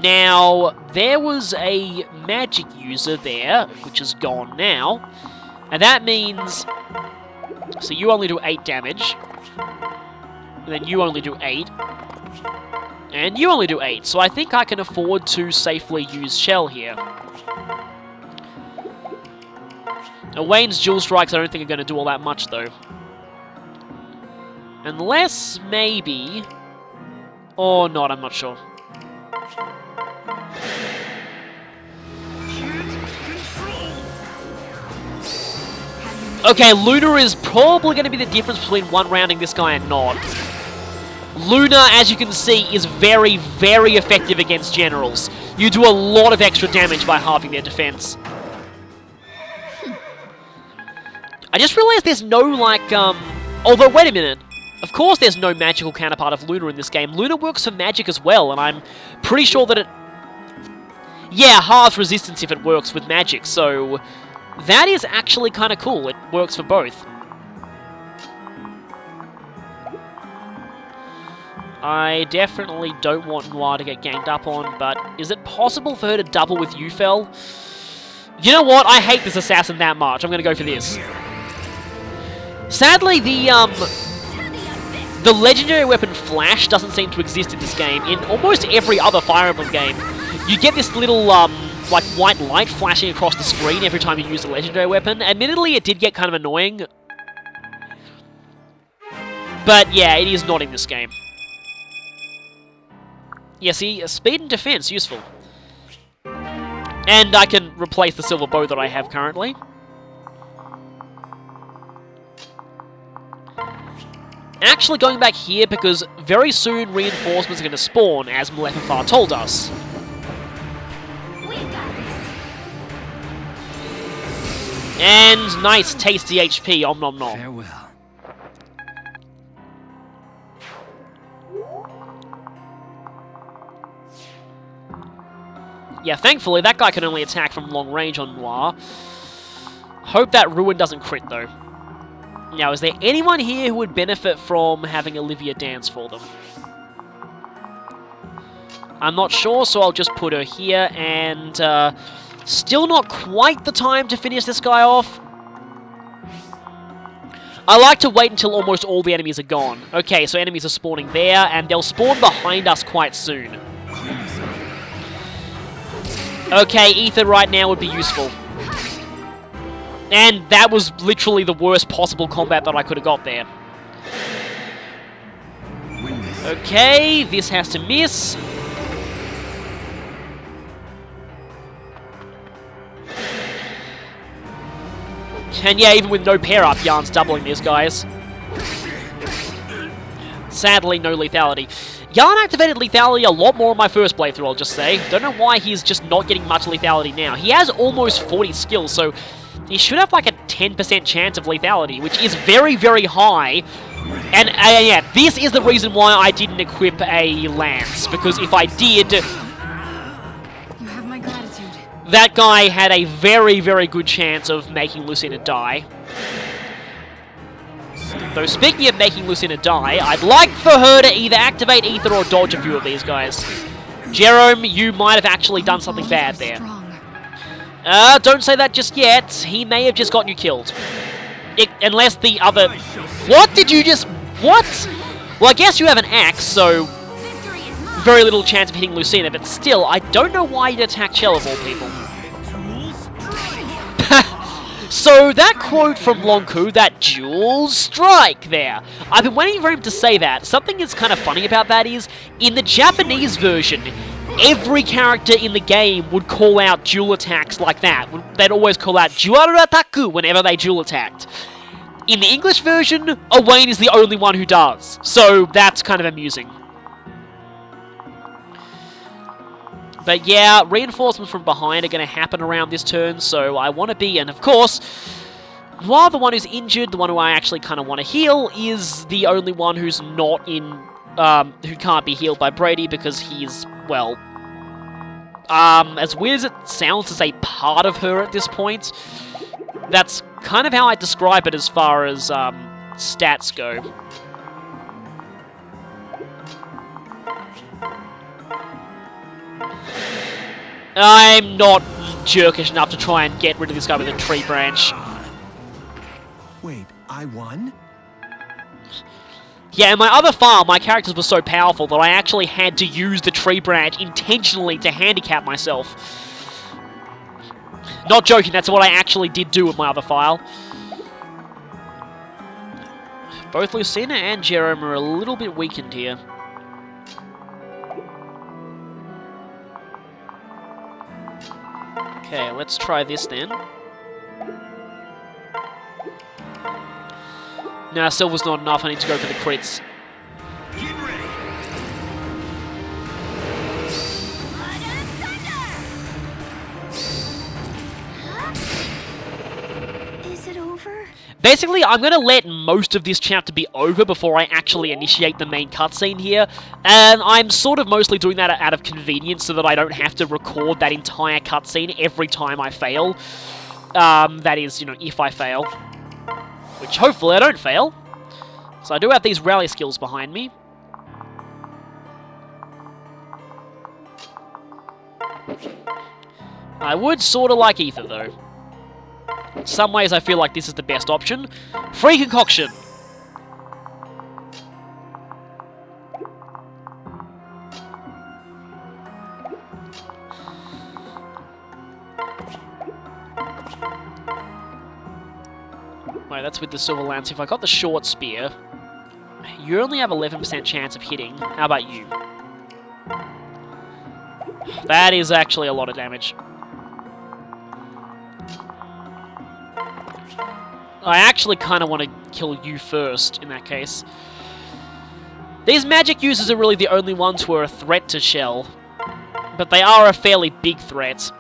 Now, there was a magic user there, which is gone now. And that means... So you only do 8 damage. And then you only do 8. And you only do 8. So I think I can afford to safely use Shell here. Now, Wayne's Dual Strikes I don't think are going to do all that much, though. Unless, maybe... Or not, I'm not sure. Okay, Luna is probably going to be the difference between one-rounding this guy and not. Luna, as you can see, is very, very effective against generals. You do a lot of extra damage by halving their defense. I just realized there's no, like, Although, wait a minute. Of course there's no magical counterpart of Luna in this game. Luna works for magic as well, and I'm pretty sure that it... Yeah, halves resistance if it works with magic, so... That is actually kind of cool. It works for both. I definitely don't want Noir to get ganged up on, but is it possible for her to double with Yufel? You know what? I hate this assassin that much. I'm going to go for this. Sadly, the legendary weapon Flash doesn't seem to exist in this game. In almost every other Fire Emblem game, you get this little, like, white light flashing across the screen every time you use a legendary weapon. Admittedly, it did get kind of annoying. But, yeah, it is not in this game. Yeah, see, speed and defense, useful. And I can replace the silver bow that I have currently. Actually going back here because very soon reinforcements are going to spawn, as Malefaffar told us. We've got this. And nice tasty HP, om nom nom. Farewell. Yeah, thankfully, that guy can only attack from long range on Noir. Hope that Ruin doesn't crit, though. Now, is there anyone here who would benefit from having Olivia dance for them? I'm not sure, so I'll just put her here, and still not quite the time to finish this guy off. I like to wait until almost all the enemies are gone. Okay, so enemies are spawning there, and they'll spawn behind us quite soon. Okay, Ether right now would be useful. And that was literally the worst possible combat that I could have got there. Okay, this has to miss. And yeah, even with no pair-up, Yarn's doubling these guys. Sadly, no lethality. Yarn activated lethality a lot more on my first playthrough, I'll just say. Don't know why he's just not getting much lethality now. He has almost 40 skills, so he should have like a 10% chance of lethality, which is very, very high. And yeah, this is the reason why I didn't equip a lance, because if I did, You have my gratitude. that guy had a very, very good chance of making Lucina die. Though speaking of making Lucina die, I'd like for her to either activate Ether or dodge a few of these guys. Jerome, you might have actually done something bad there. Strong. Don't say that just yet. He may have just gotten you killed. Unless the other... What did you just... What? Well, I guess you have an axe, so Victory is mine. very little chance of hitting Lucina, but still, I don't know why you'd attack Shell of all people. So, that quote from Lonku, that dual strike there. I've been waiting for him to say that. Something that's kind of funny about that is, in the Japanese version, every character in the game would call out dual attacks like that. They'd always call out dual attaku whenever they dual attacked. In the English version, Owain is the only one who does. So, that's kind of amusing. But yeah, reinforcements from behind are going to happen around this turn, so I want to be, and of course, while the one who's injured, the one who I actually kind of want to heal, is the only one who's not in, who can't be healed by Brady because he's, well, as weird as it sounds to say part of her at this point, that's kind of how I describe it as far as stats go. I'm not jerkish enough to try and get rid of this guy with a tree branch. Wait, I won? Yeah, in my other farm, my characters were so powerful that I actually had to use the tree branch intentionally to handicap myself. Not joking, that's what I actually did do with my other file. Both Lucina and Jerome are a little bit weakened here. Okay, let's try this then. Nah, silver's not enough, I need to go for the crits. Get ready! Is it over? Basically, I'm going to let most of this chapter be over before I actually initiate the main cutscene here, and I'm sort of mostly doing that out of convenience so that I don't have to record that entire cutscene every time I fail. That is, you know, if I fail. Which hopefully I don't fail. So I do have these rally skills behind me. I would sort of like Ether, though. In some ways, I feel like this is the best option. Free concoction! Wait, that's with the silver lance. If I got the short spear, you only have 11% chance of hitting. How about you? That is actually a lot of damage. I actually kind of want to kill you first, in that case. These magic users are really the only ones who are a threat to Shell. But they are a fairly big threat.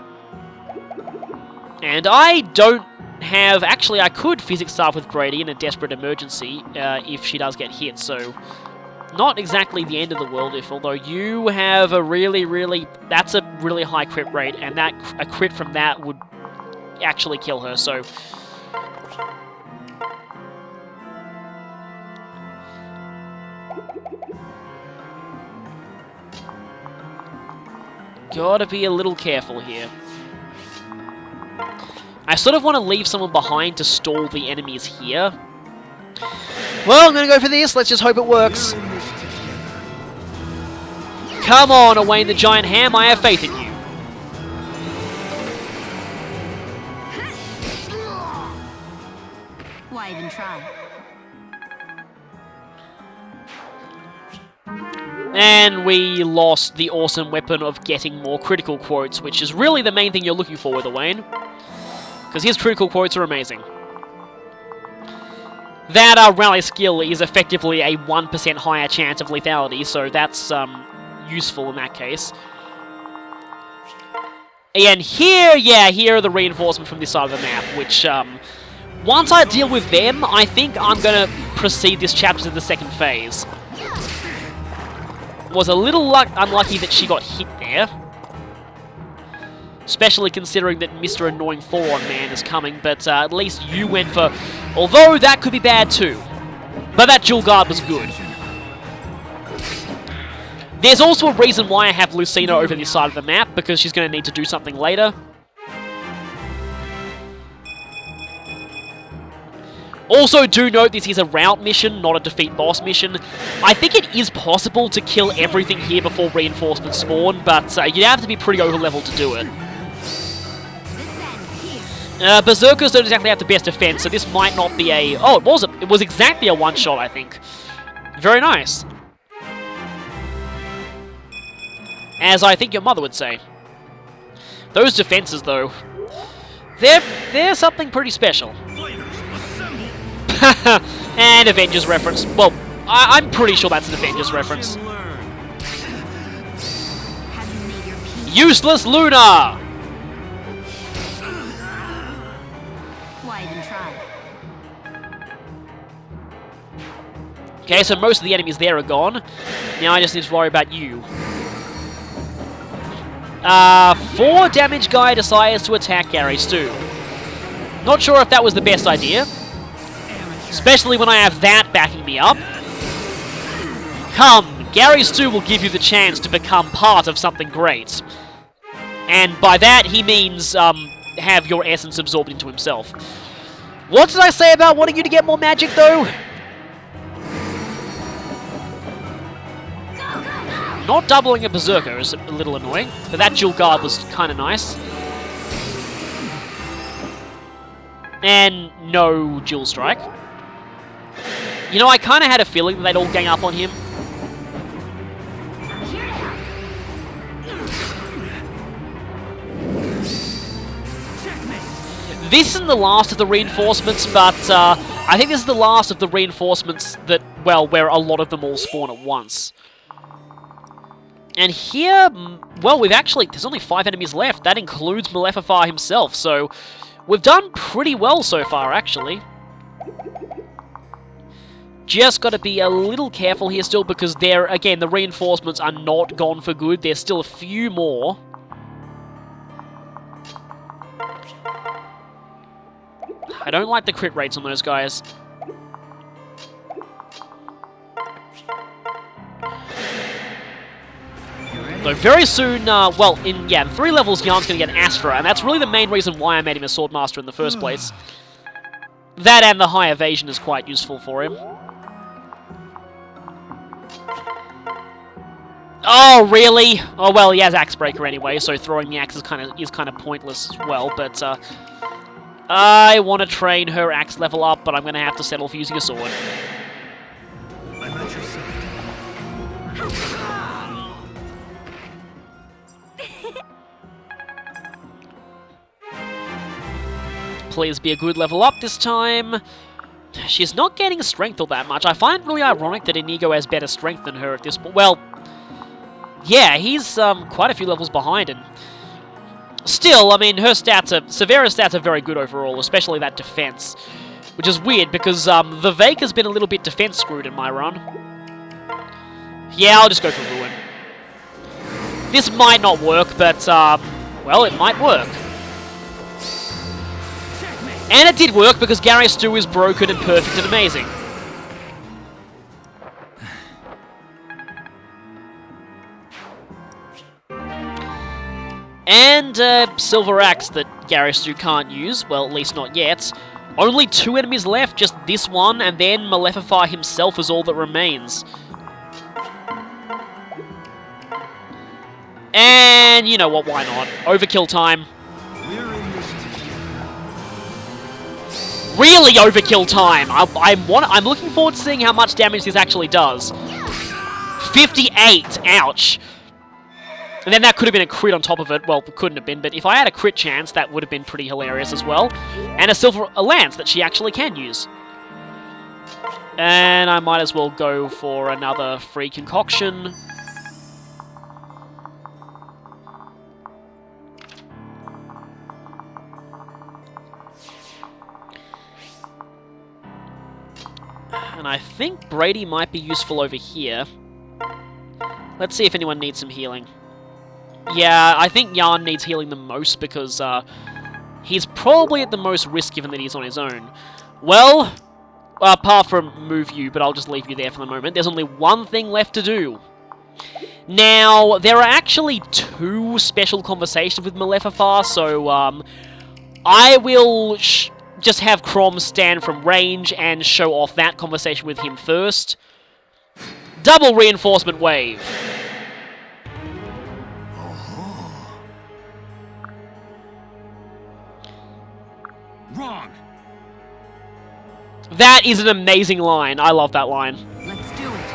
And I don't have... Actually, I could physics staff with Brady in a desperate emergency if she does get hit, so... not exactly the end of the world, although you have a that's a really high crit rate, and a crit from that would actually kill her, so... Gotta be a little careful here. I sort of want to leave someone behind to stall the enemies here. Well, I'm gonna go for this, let's just hope it works. Come on, Owain the Giant Ham, I have faith in you. Why even try? And we lost the awesome weapon of getting more critical quotes, which is really the main thing you're looking for with Owain. Because his critical quotes are amazing. That rally skill is effectively a 1% higher chance of lethality, so that's useful in that case. And here are the reinforcements from this side of the map, which, once I deal with them, I think I'm going to proceed this chapter to the second phase. Was a little unlucky that she got hit there. Especially considering that Mr. Annoying 4-on Man is coming, but at least you went for... Although that could be bad too. But that dual guard was good. There's also a reason why I have Lucina over this side of the map, because she's going to need to do something later. Also, do note this is a route mission, not a defeat boss mission. I think it is possible to kill everything here before reinforcements spawn, but you'd have to be pretty over-leveled to do it. Berserkers don't exactly have the best defense, so this might not be a... Oh, it was exactly a one-shot, I think. Very nice. As I think your mother would say. Those defenses, though, they're something pretty special. And Avengers reference. Well, I'm pretty sure that's an Avengers reference. Useless Luna! Why even try? Okay, so most of the enemies there are gone. Now I just need to worry about you. 4 damage guy decides to attack Gary Stu. Not sure if that was the best idea. Especially when I have that backing me up. Come, Gary Stu will give you the chance to become part of something great. And by that, he means, have your essence absorbed into himself. What did I say about wanting you to get more magic, though? Not doubling a Berserker is a little annoying, but that dual guard was kind of nice. And no dual strike. You know, I kind of had a feeling that they'd all gang up on him. This isn't the last of the reinforcements, but I think this is the last of the reinforcements that, well, where a lot of them all spawn at once. And here, well, there's only 5 enemies left. That includes Malefaffar himself, so we've done pretty well so far, actually. Just got to be a little careful here still, because again, the reinforcements are not gone for good. There's still a few more. I don't like the crit rates on those guys. So very soon, well, in 3 levels, Yarn's going to get Astra, and that's really the main reason why I made him a Swordmaster in the first place. That and the high evasion is quite useful for him. Oh, really? Oh, well, he has Axebreaker anyway, so throwing the axe is kind of pointless as well, but, I want to train her axe level up, but I'm going to have to settle for using a sword. I'm at your side. Please be a good level up this time. She's not gaining strength all that much. I find it really ironic that Inigo has better strength than her at this point. Well, yeah, he's quite a few levels behind, and still, I mean, her stats Severa's stats are very good overall, especially that defense, which is weird because the Vake has been a little bit defense screwed in my run. Yeah, I'll just go for Ruin. This might not work, but, well, it might work. And it did work because Gary Stu is broken and perfect and amazing. And Silver Axe that Gary Stu can't use, well, at least not yet. Only 2 enemies left, just this one, and then Malefaffar himself is all that remains. And you know what, why not? Overkill time. We're in this together. Really overkill time! I'm looking forward to seeing how much damage this actually does. 58! Ouch! And then that could have been a crit on top of it. Well, it couldn't have been, but if I had a crit chance, that would have been pretty hilarious as well. And a lance that she actually can use. And I might as well go for another free concoction. And I think Brady might be useful over here. Let's see if anyone needs some healing. Yeah, I think Yarn needs healing the most because he's probably at the most risk given that he's on his own. Well, apart from move you, but I'll just leave you there for the moment. There's only one thing left to do. Now, there are actually 2 special conversations with Malefaffar, so I will just have Crom stand from range and show off that conversation with him first. Double reinforcement wave. Wrong. That is an amazing line. I love that line. Let's do it.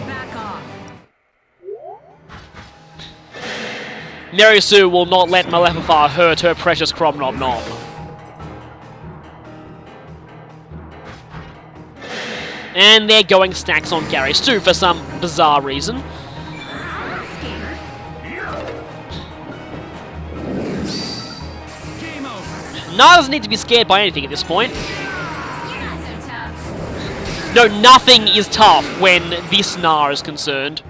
Back off. Mary Sue will not let Malefaffar hurt her precious Crom Nom Nom. And they're going stacks on Gary Stu for some bizarre reason. Game over. Nara doesn't need to be scared by anything at this point. You're not so tough. No, nothing is tough when this Nara is concerned.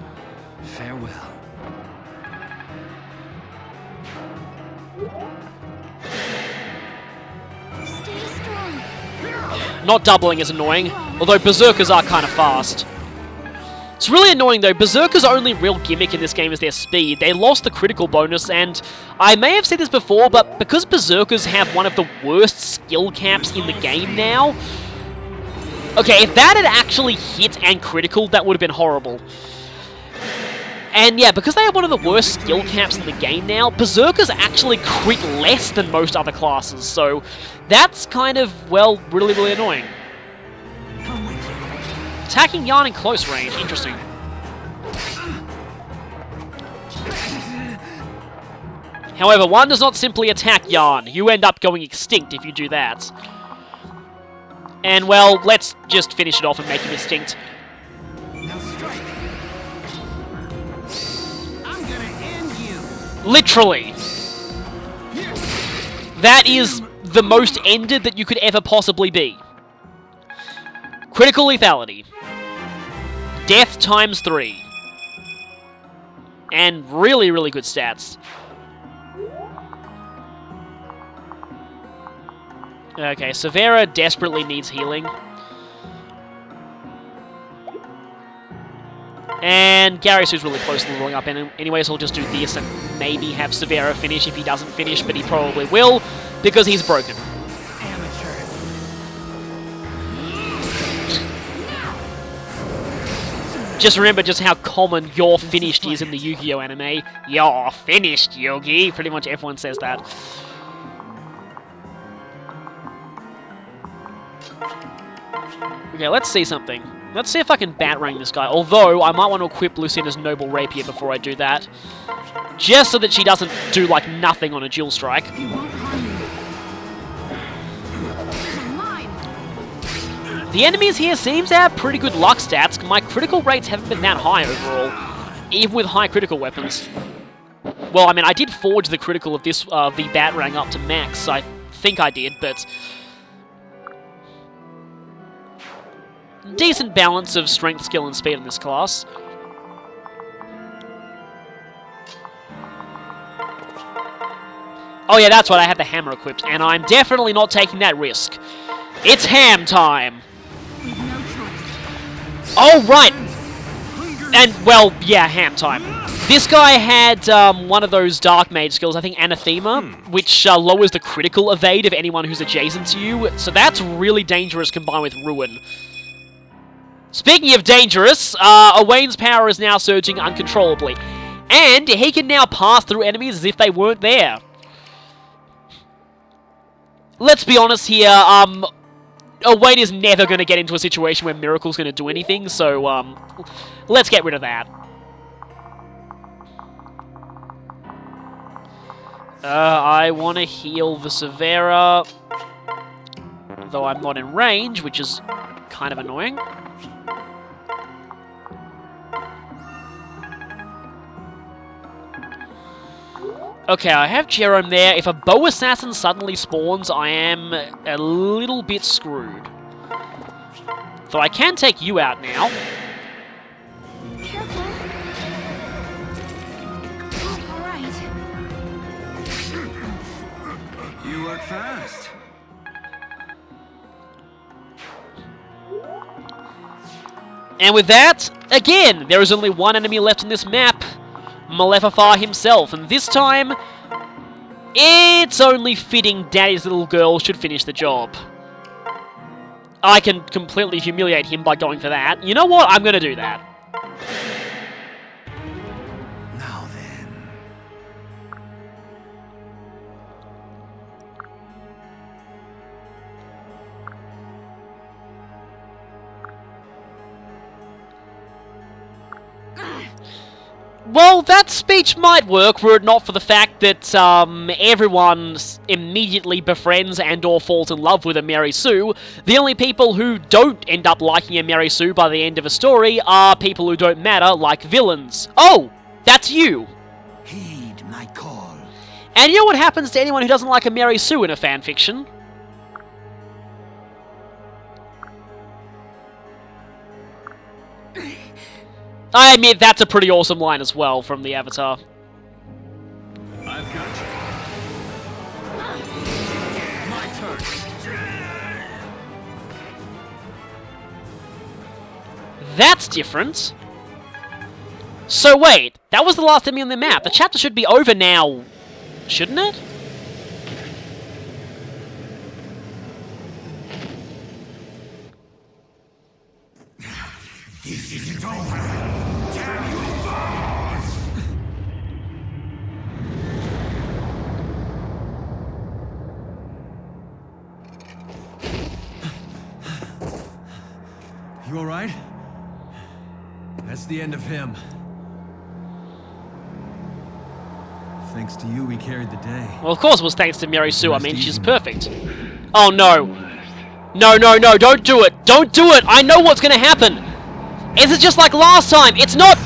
Farewell. Stay strong. Not doubling is annoying, although Berserkers are kind of fast. It's really annoying though, Berserker's only real gimmick in this game is their speed. They lost the critical bonus, and I may have said this before, but because Berserkers have one of the worst skill caps in the game now... Okay, if that had actually hit and critical, that would have been horrible. And yeah, because they have one of the worst skill caps in the game now, Berserkers actually crit less than most other classes, so that's kind of, well, really, really annoying. Come with you. Attacking Yarn in close range, interesting. However, one does not simply attack Yarn. You end up going extinct if you do that. And well, let's just finish it off and make him extinct. Now strike. I'm gonna end you. Literally. That is the most ended that you could ever possibly be. Critical lethality. Death times 3. And really, really good stats. Okay, Severa desperately needs healing. And Gary Sue's really close to leveling up anyway, so he'll just do this and maybe have Severa finish if he doesn't finish, but he probably will, because he's broken. Amateur. Just remember just how common "you're finished" is in the Yu-Gi-Oh anime. You're finished, Yogi. Pretty much everyone says that. Okay, let's see something. Let's see if I can Batarang this guy. Although, I might want to equip Lucinda's Noble Rapier before I do that. Just so that she doesn't do, like, nothing on a dual strike. He won't harm you. Mine. The enemies here seem to have pretty good luck stats. My critical rates haven't been that high overall, even with high critical weapons. Well, I mean, I did forge the critical of this, the Batarang up to max. I think I did, but... decent balance of strength, skill, and speed in this class. Oh yeah, that's right, I have the hammer equipped, and I'm definitely not taking that risk. It's ham time! We've no choice. Oh, right! And, well, yeah, ham time. This guy had one of those Dark Mage skills, I think Anathema, which lowers the critical evade of anyone who's adjacent to you, so that's really dangerous combined with Ruin. Speaking of dangerous, Owain's power is now surging uncontrollably, and he can now pass through enemies as if they weren't there. Let's be honest here, Owain is never going to get into a situation where Miracle's going to do anything, so, let's get rid of that. I want to heal the Severa, though I'm not in range, which is kind of annoying. Okay, I have Jerome there. If a bow assassin suddenly spawns, I am a little bit screwed. Though I can take you out now. Careful. Oh, all right. You work fast. And with that, again, there is only one enemy left on this map. Malefaffar himself, and this time, it's only fitting Daddy's little girl should finish the job. I can completely humiliate him by going for that. You know what? I'm gonna do that. Now then. Well, that speech might work were it not for the fact that everyone immediately befriends and or falls in love with a Mary Sue. The only people who don't end up liking a Mary Sue by the end of a story are people who don't matter, like villains. Oh, that's you! Heed my call. And you know what happens to anyone who doesn't like a Mary Sue in a fanfiction? I admit that's a pretty awesome line as well from the Avatar. I've got you. My turn. That's different. So wait, that was the last enemy on the map. The chapter should be over now, shouldn't it? This isn't over. Damn you both! You alright? That's the end of him. Thanks to you, we carried the day. Well, of course it was thanks to Mary Sue. I mean, she's perfect. Oh, no. No, no, no, don't do it. Don't do it. I know what's going to happen. Is it just like last time? It's not...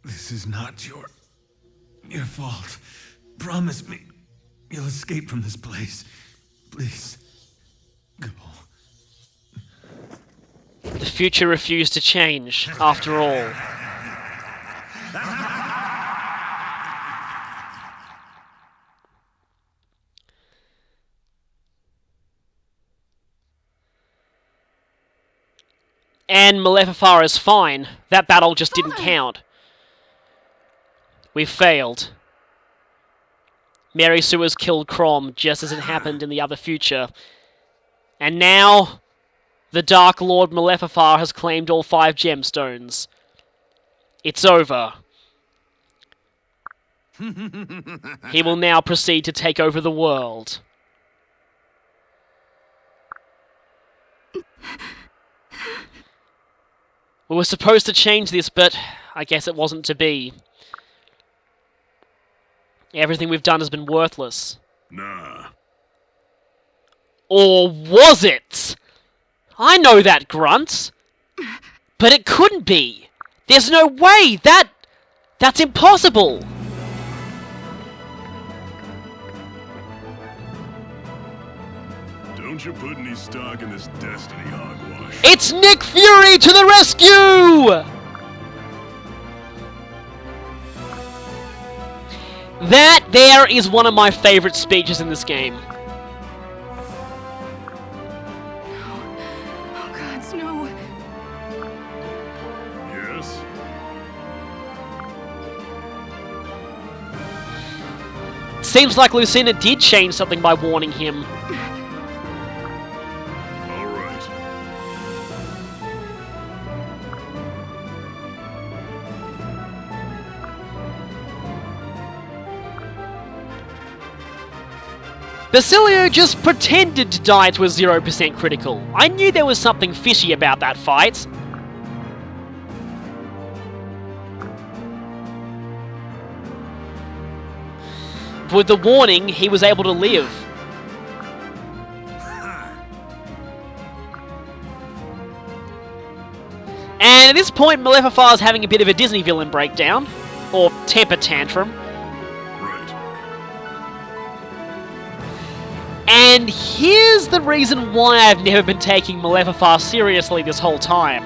This is not your fault. Promise me you'll escape from this place. Please, go. The future refused to change, after all. And Malefaffar is fine. That battle just didn't count. We failed. Mary Sue has killed Crom, just as it happened in the other future. And now, the Dark Lord Malefaffar has claimed all 5 gemstones. It's over. He will now proceed to take over the world. We were supposed to change this, but I guess it wasn't to be. Everything we've done has been worthless. Nah. Or was it? I know that grunt. But it couldn't be. There's no way that... That's impossible! Don't you put any stock in this destiny hogwash. It's Nick Fury to the rescue! That there is one of my favorite speeches in this game. Oh, gods, no. Yes? Seems like Lucina did change something by warning him. All right. Basilio just pretended to die to a 0% critical. I knew there was something fishy about that fight. With the warning, he was able to live. And at this point, Malefaffar is having a bit of a Disney villain breakdown. Or temper tantrum. Right. And here's the reason why I've never been taking Malefaffar seriously this whole time.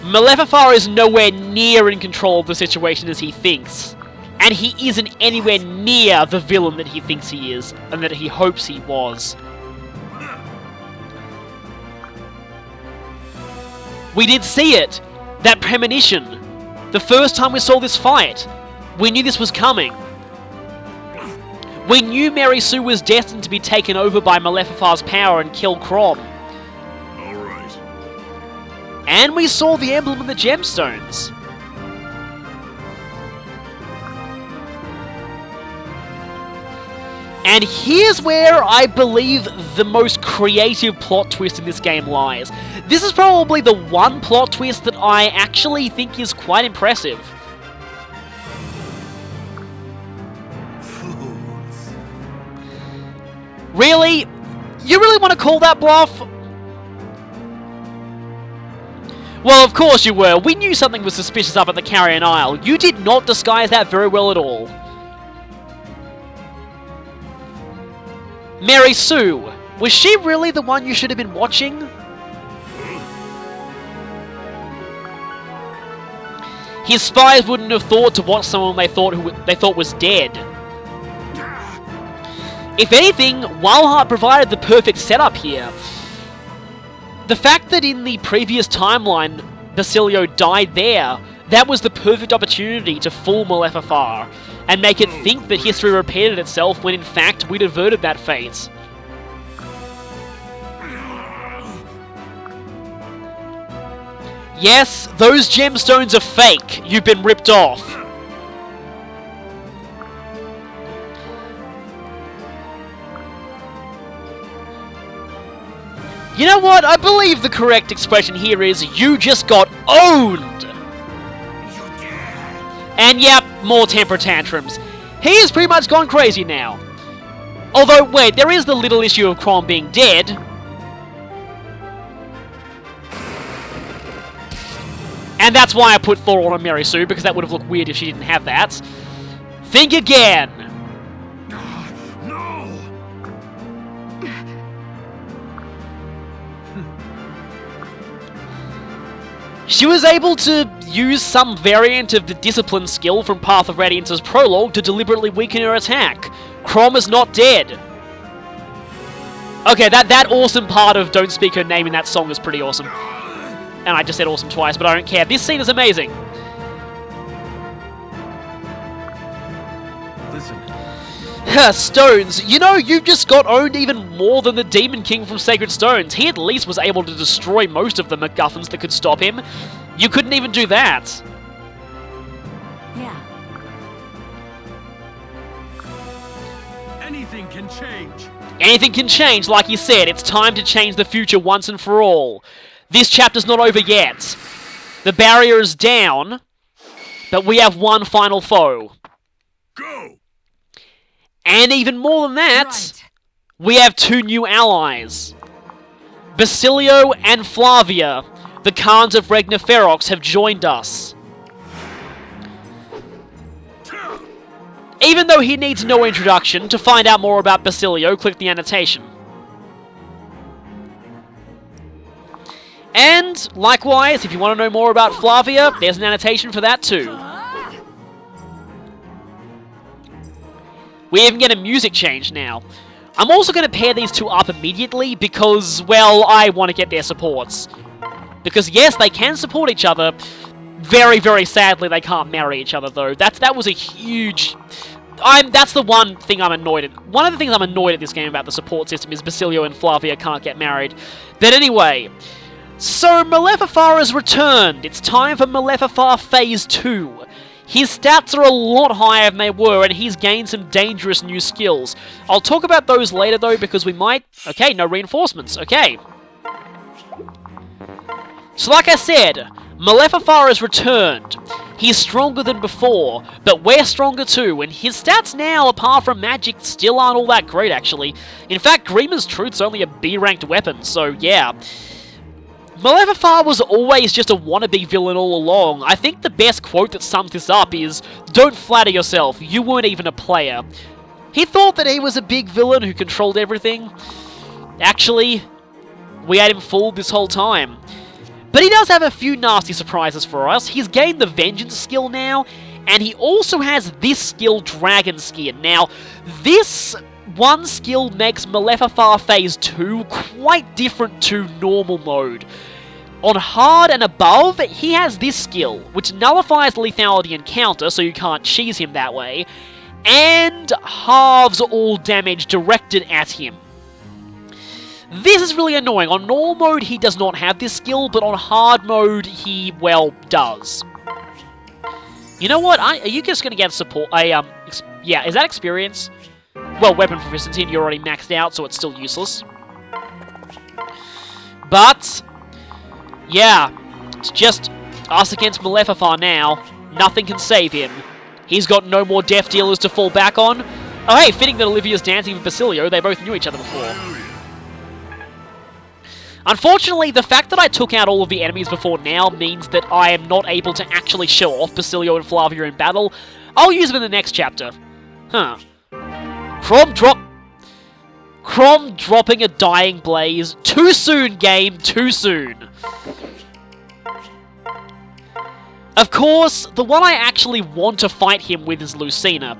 Malefaffar is nowhere near in control of the situation as he thinks. And he isn't anywhere near the villain that he thinks he is, and that he hopes he was. We did see it! That premonition! The first time we saw this fight! We knew this was coming. We knew Mary Sue was destined to be taken over by Malefaffar's power and kill Crom. All right. And we saw the emblem of the gemstones. And here's where I believe the most creative plot twist in this game lies. This is probably the one plot twist that I actually think is quite impressive. Fools. Really? You really want to call that bluff? Well, of course you were. We knew something was suspicious up at the Carrion Isle. You did not disguise that very well at all. Mary Sue, was she really the one you should have been watching? His spies wouldn't have thought to watch someone they thought was dead. If anything, Wildheart provided the perfect setup here. The fact that in the previous timeline, Basilio died there, that was the perfect opportunity to fool Malefaffar, and make it think that history repeated itself when in fact we'd averted that fate. Yes, those gemstones are fake. You've been ripped off. You know what? I believe the correct expression here is, you just got owned! And yep, more temper tantrums. He has pretty much gone crazy now. Although, wait, there is the little issue of Crom being dead. And that's why I put Thor on Mary Sue, because that would have looked weird if she didn't have that. Think again! No! She was able to use some variant of the discipline skill from Path of Radiance's prologue to deliberately weaken her attack. Crom is not dead. Okay, that awesome part of Don't Speak Her Name in that song is pretty awesome. And I just said awesome twice, but I don't care. This scene is amazing. Listen, Stones, you know, you just got owned even more than the Demon King from Sacred Stones. He at least was able to destroy most of the MacGuffins that could stop him. You couldn't even do that. Yeah. anything can change. Anything can change, like you said. It's time to change the future once and for all. This chapter's not over yet. The barrier is down, but we have one final foe. Go! And even more than that, Right. we have two new allies. Basilio and Flavia, the Khans of Regna Ferox, have joined us. Even though he needs no introduction, to find out more about Basilio, click the annotation. And, likewise, if you want to know more about Flavia, there's an annotation for that too. We even get a music change now. I'm also going to pair these two up immediately because, well, I want to get their supports. Because yes, they can support each other. Very, very sadly, they can't marry each other though. That was a huge... That's the one thing I'm annoyed at. One of the things I'm annoyed at this game about the support system is Basilio and Flavia can't get married. But anyway, so Malefaffar has returned. It's time for Malefaffar Phase 2. His stats are a lot higher than they were, and he's gained some dangerous new skills. I'll talk about those later though, because we might... Okay, no reinforcements. Okay. So like I said, Malefaffar has returned. He's stronger than before, but we're stronger too, and his stats now, apart from magic, still aren't all that great, actually. In fact, Grima's Truth's only a B-ranked weapon, so yeah. Malefaffar was always just a wannabe villain all along. I think the best quote that sums this up is, "Don't flatter yourself, you weren't even a player." He thought that he was a big villain who controlled everything. Actually, we had him fooled this whole time. But he does have a few nasty surprises for us. He's gained the Vengeance skill now, and he also has this skill, Dragon Skin. Now, this one skill makes Malefaffar Phase 2 quite different to normal mode. On hard and above, he has this skill, which nullifies lethality and counter, so you can't cheese him that way, and halves all damage directed at him. This is really annoying. On normal mode, he does not have this skill, but on hard mode, he, well, does. You know what? Are you just going to get support? Yeah, is that experience? Well, weapon proficiency, and you're already maxed out, so it's still useless. But, yeah, it's just us against Malefaffar now. Nothing can save him. He's got no more death dealers to fall back on. Oh, hey, fitting that Olivia's dancing with Basilio. They both knew each other before. Unfortunately, the fact that I took out all of the enemies before now means that I am not able to actually show off Basilio and Flavia in battle. I'll use them in the next chapter. Huh. Crom dropping a Dying Blaze. Too soon, game. Too soon. Of course, the one I actually want to fight him with is Lucina.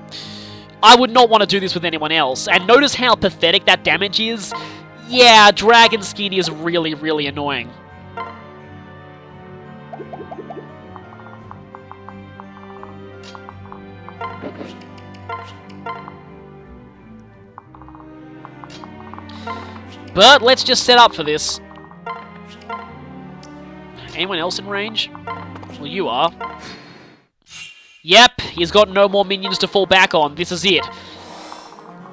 I would not want to do this with anyone else. And notice how pathetic that damage is. Yeah, Dragon Skin is really, really annoying. But let's just set up for this. Anyone else in range? Well, you are. Yep, he's got no more minions to fall back on. This is it.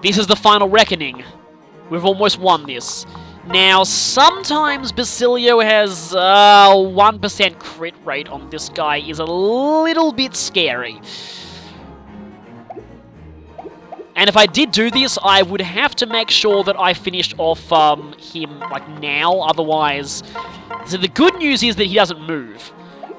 This is the final reckoning. We've almost won this. Now, sometimes Basilio has 1% crit rate on this guy is a little bit scary. And if I did do this, I would have to make sure that I finished off him, like, now. Otherwise... So the good news is that he doesn't move.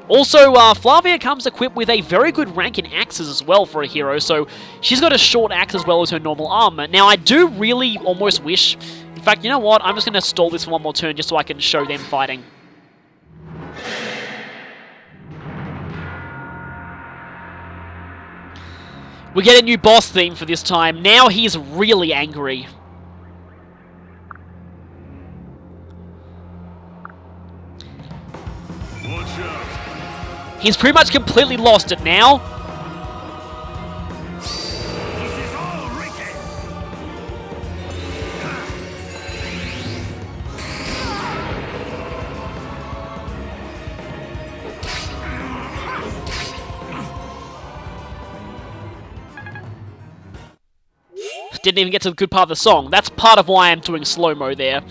Also, Flavia comes equipped with a very good rank in axes as well for a hero, so she's got a short axe as well as her normal armor. Now, I do really almost wish... In fact, you know what? I'm just going to stall this for one more turn just so I can show them fighting. We get a new boss theme for this time. Now he's really angry. Watch out. He's pretty much completely lost it now. This is all written. Didn't even get to the good part of the song. That's part of why I'm doing slow-mo there.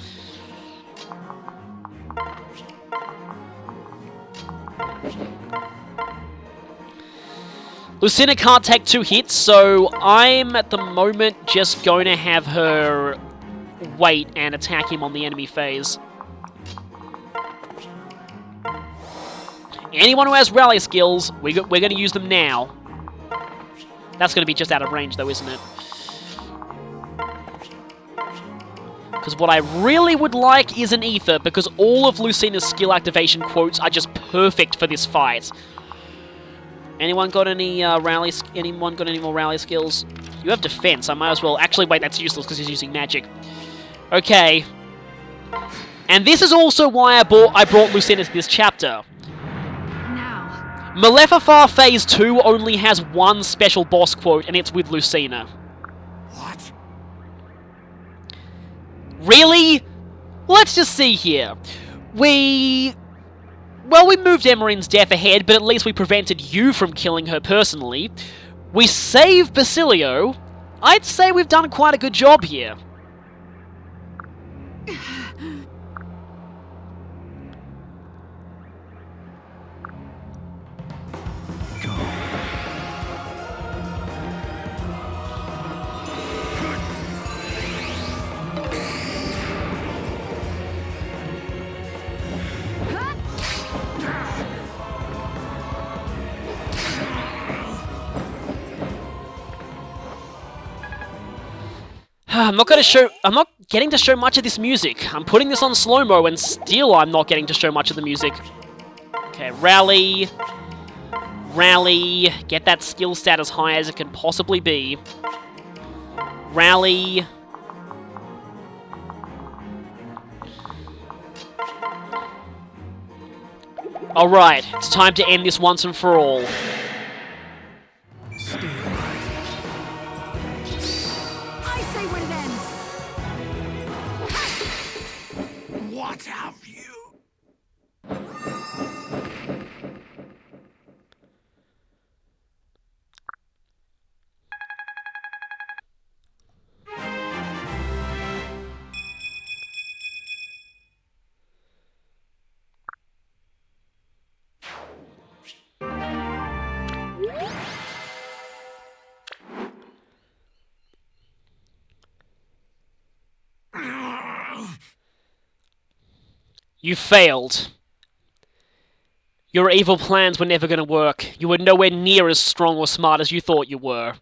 Lucina can't take 2 hits, so I'm at the moment just going to have her wait and attack him on the enemy phase. Anyone who has rally skills, we're going to use them now. That's going to be just out of range, though, isn't it? Because what I really would like is an ether, because all of Lucina's skill activation quotes are just perfect for this fight. Anyone got any Anyone got any more rally skills? You have defense. I might as well. Actually, wait, that's useless because he's using magic. Okay. And this is also why I brought Lucina to this chapter. Now. Malefaffar Phase 2 only has one special boss quote, and it's with Lucina. What? Really? Let's just see here. We moved Emmerin's death ahead, but at least we prevented you from killing her personally. We saved Basilio. I'd say we've done quite a good job here. I'm not getting to show much of this music. I'm putting this on slow-mo and still I'm not getting to show much of the music. Okay, rally. Rally. Get that skill stat as high as it can possibly be. Rally. Alright, it's time to end this once and for all. I say when it ends. What have you? You failed. Your evil plans were never going to work. You were nowhere near as strong or smart as you thought you were.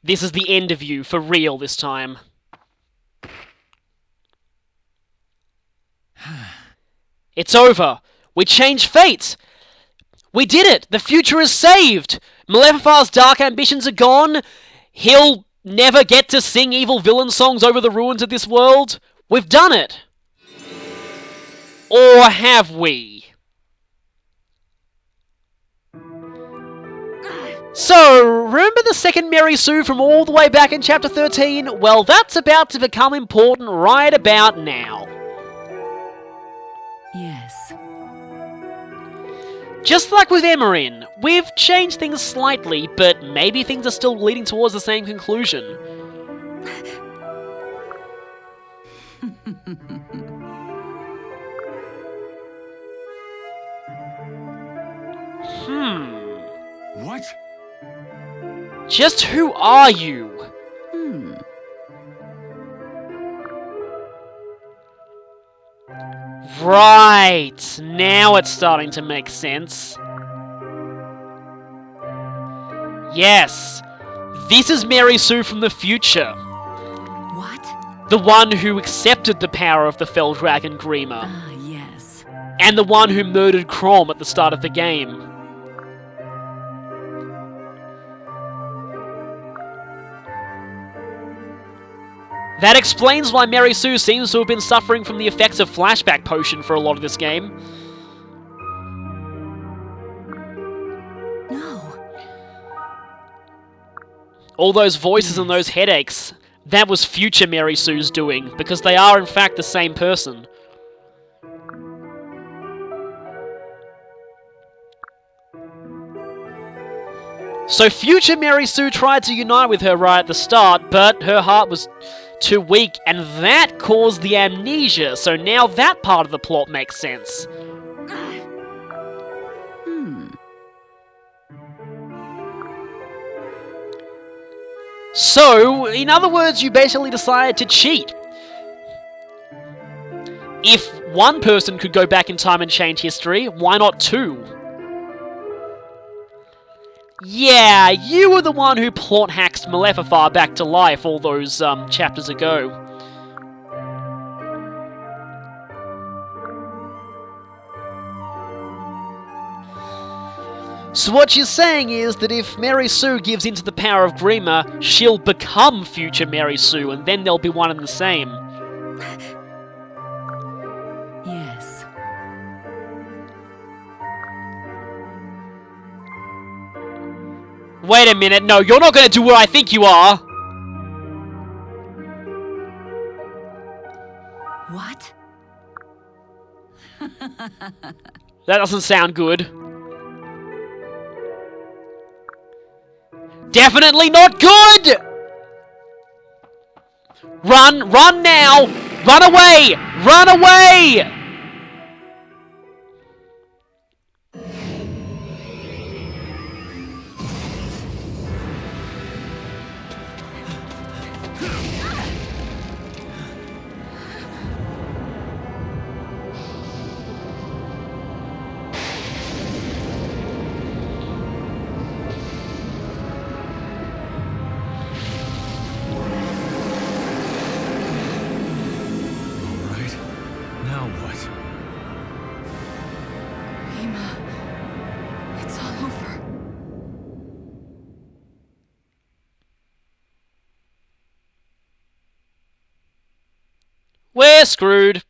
This is the end of you, for real this time. It's over. We changed fate. We did it. The future is saved. Malefaffar's dark ambitions are gone. He'll never get to sing evil villain songs over the ruins of this world. We've done it. Or have we? So, remember the second Mary Sue from all the way back in Chapter 13? Well, that's about to become important right about now. Yes. Just like with Emmerin, we've changed things slightly, but maybe things are still leading towards the same conclusion. What? Just who are you? Right, now it's starting to make sense. Yes, this is Mary Sue from the future. What? The one who accepted the power of the Fell Dragon Grima. Ah, yes. And the one who murdered Crom at the start of the game. That explains why Mary Sue seems to have been suffering from the effects of Flashback Potion for a lot of this game. No. All those voices and those headaches, that was future Mary Sue's doing, because they are in fact the same person. So future Mary Sue tried to unite with her right at the start, but her heart was too weak, and that caused the amnesia, so now that part of the plot makes sense. So, in other words, you basically decided to cheat. If one person could go back in time and change history, why not two? Yeah, you were the one who plot hacked Malefaffar back to life all those chapters ago. So what you're saying is that if Mary Sue gives into the power of Grima, she'll become future Mary Sue, and then they'll be one and the same. Yes. Wait a minute, no, you're not gonna do what I think you are! What? That doesn't sound good. Definitely not good! Run! Run now! Run away! Run away! It's all over. We're screwed.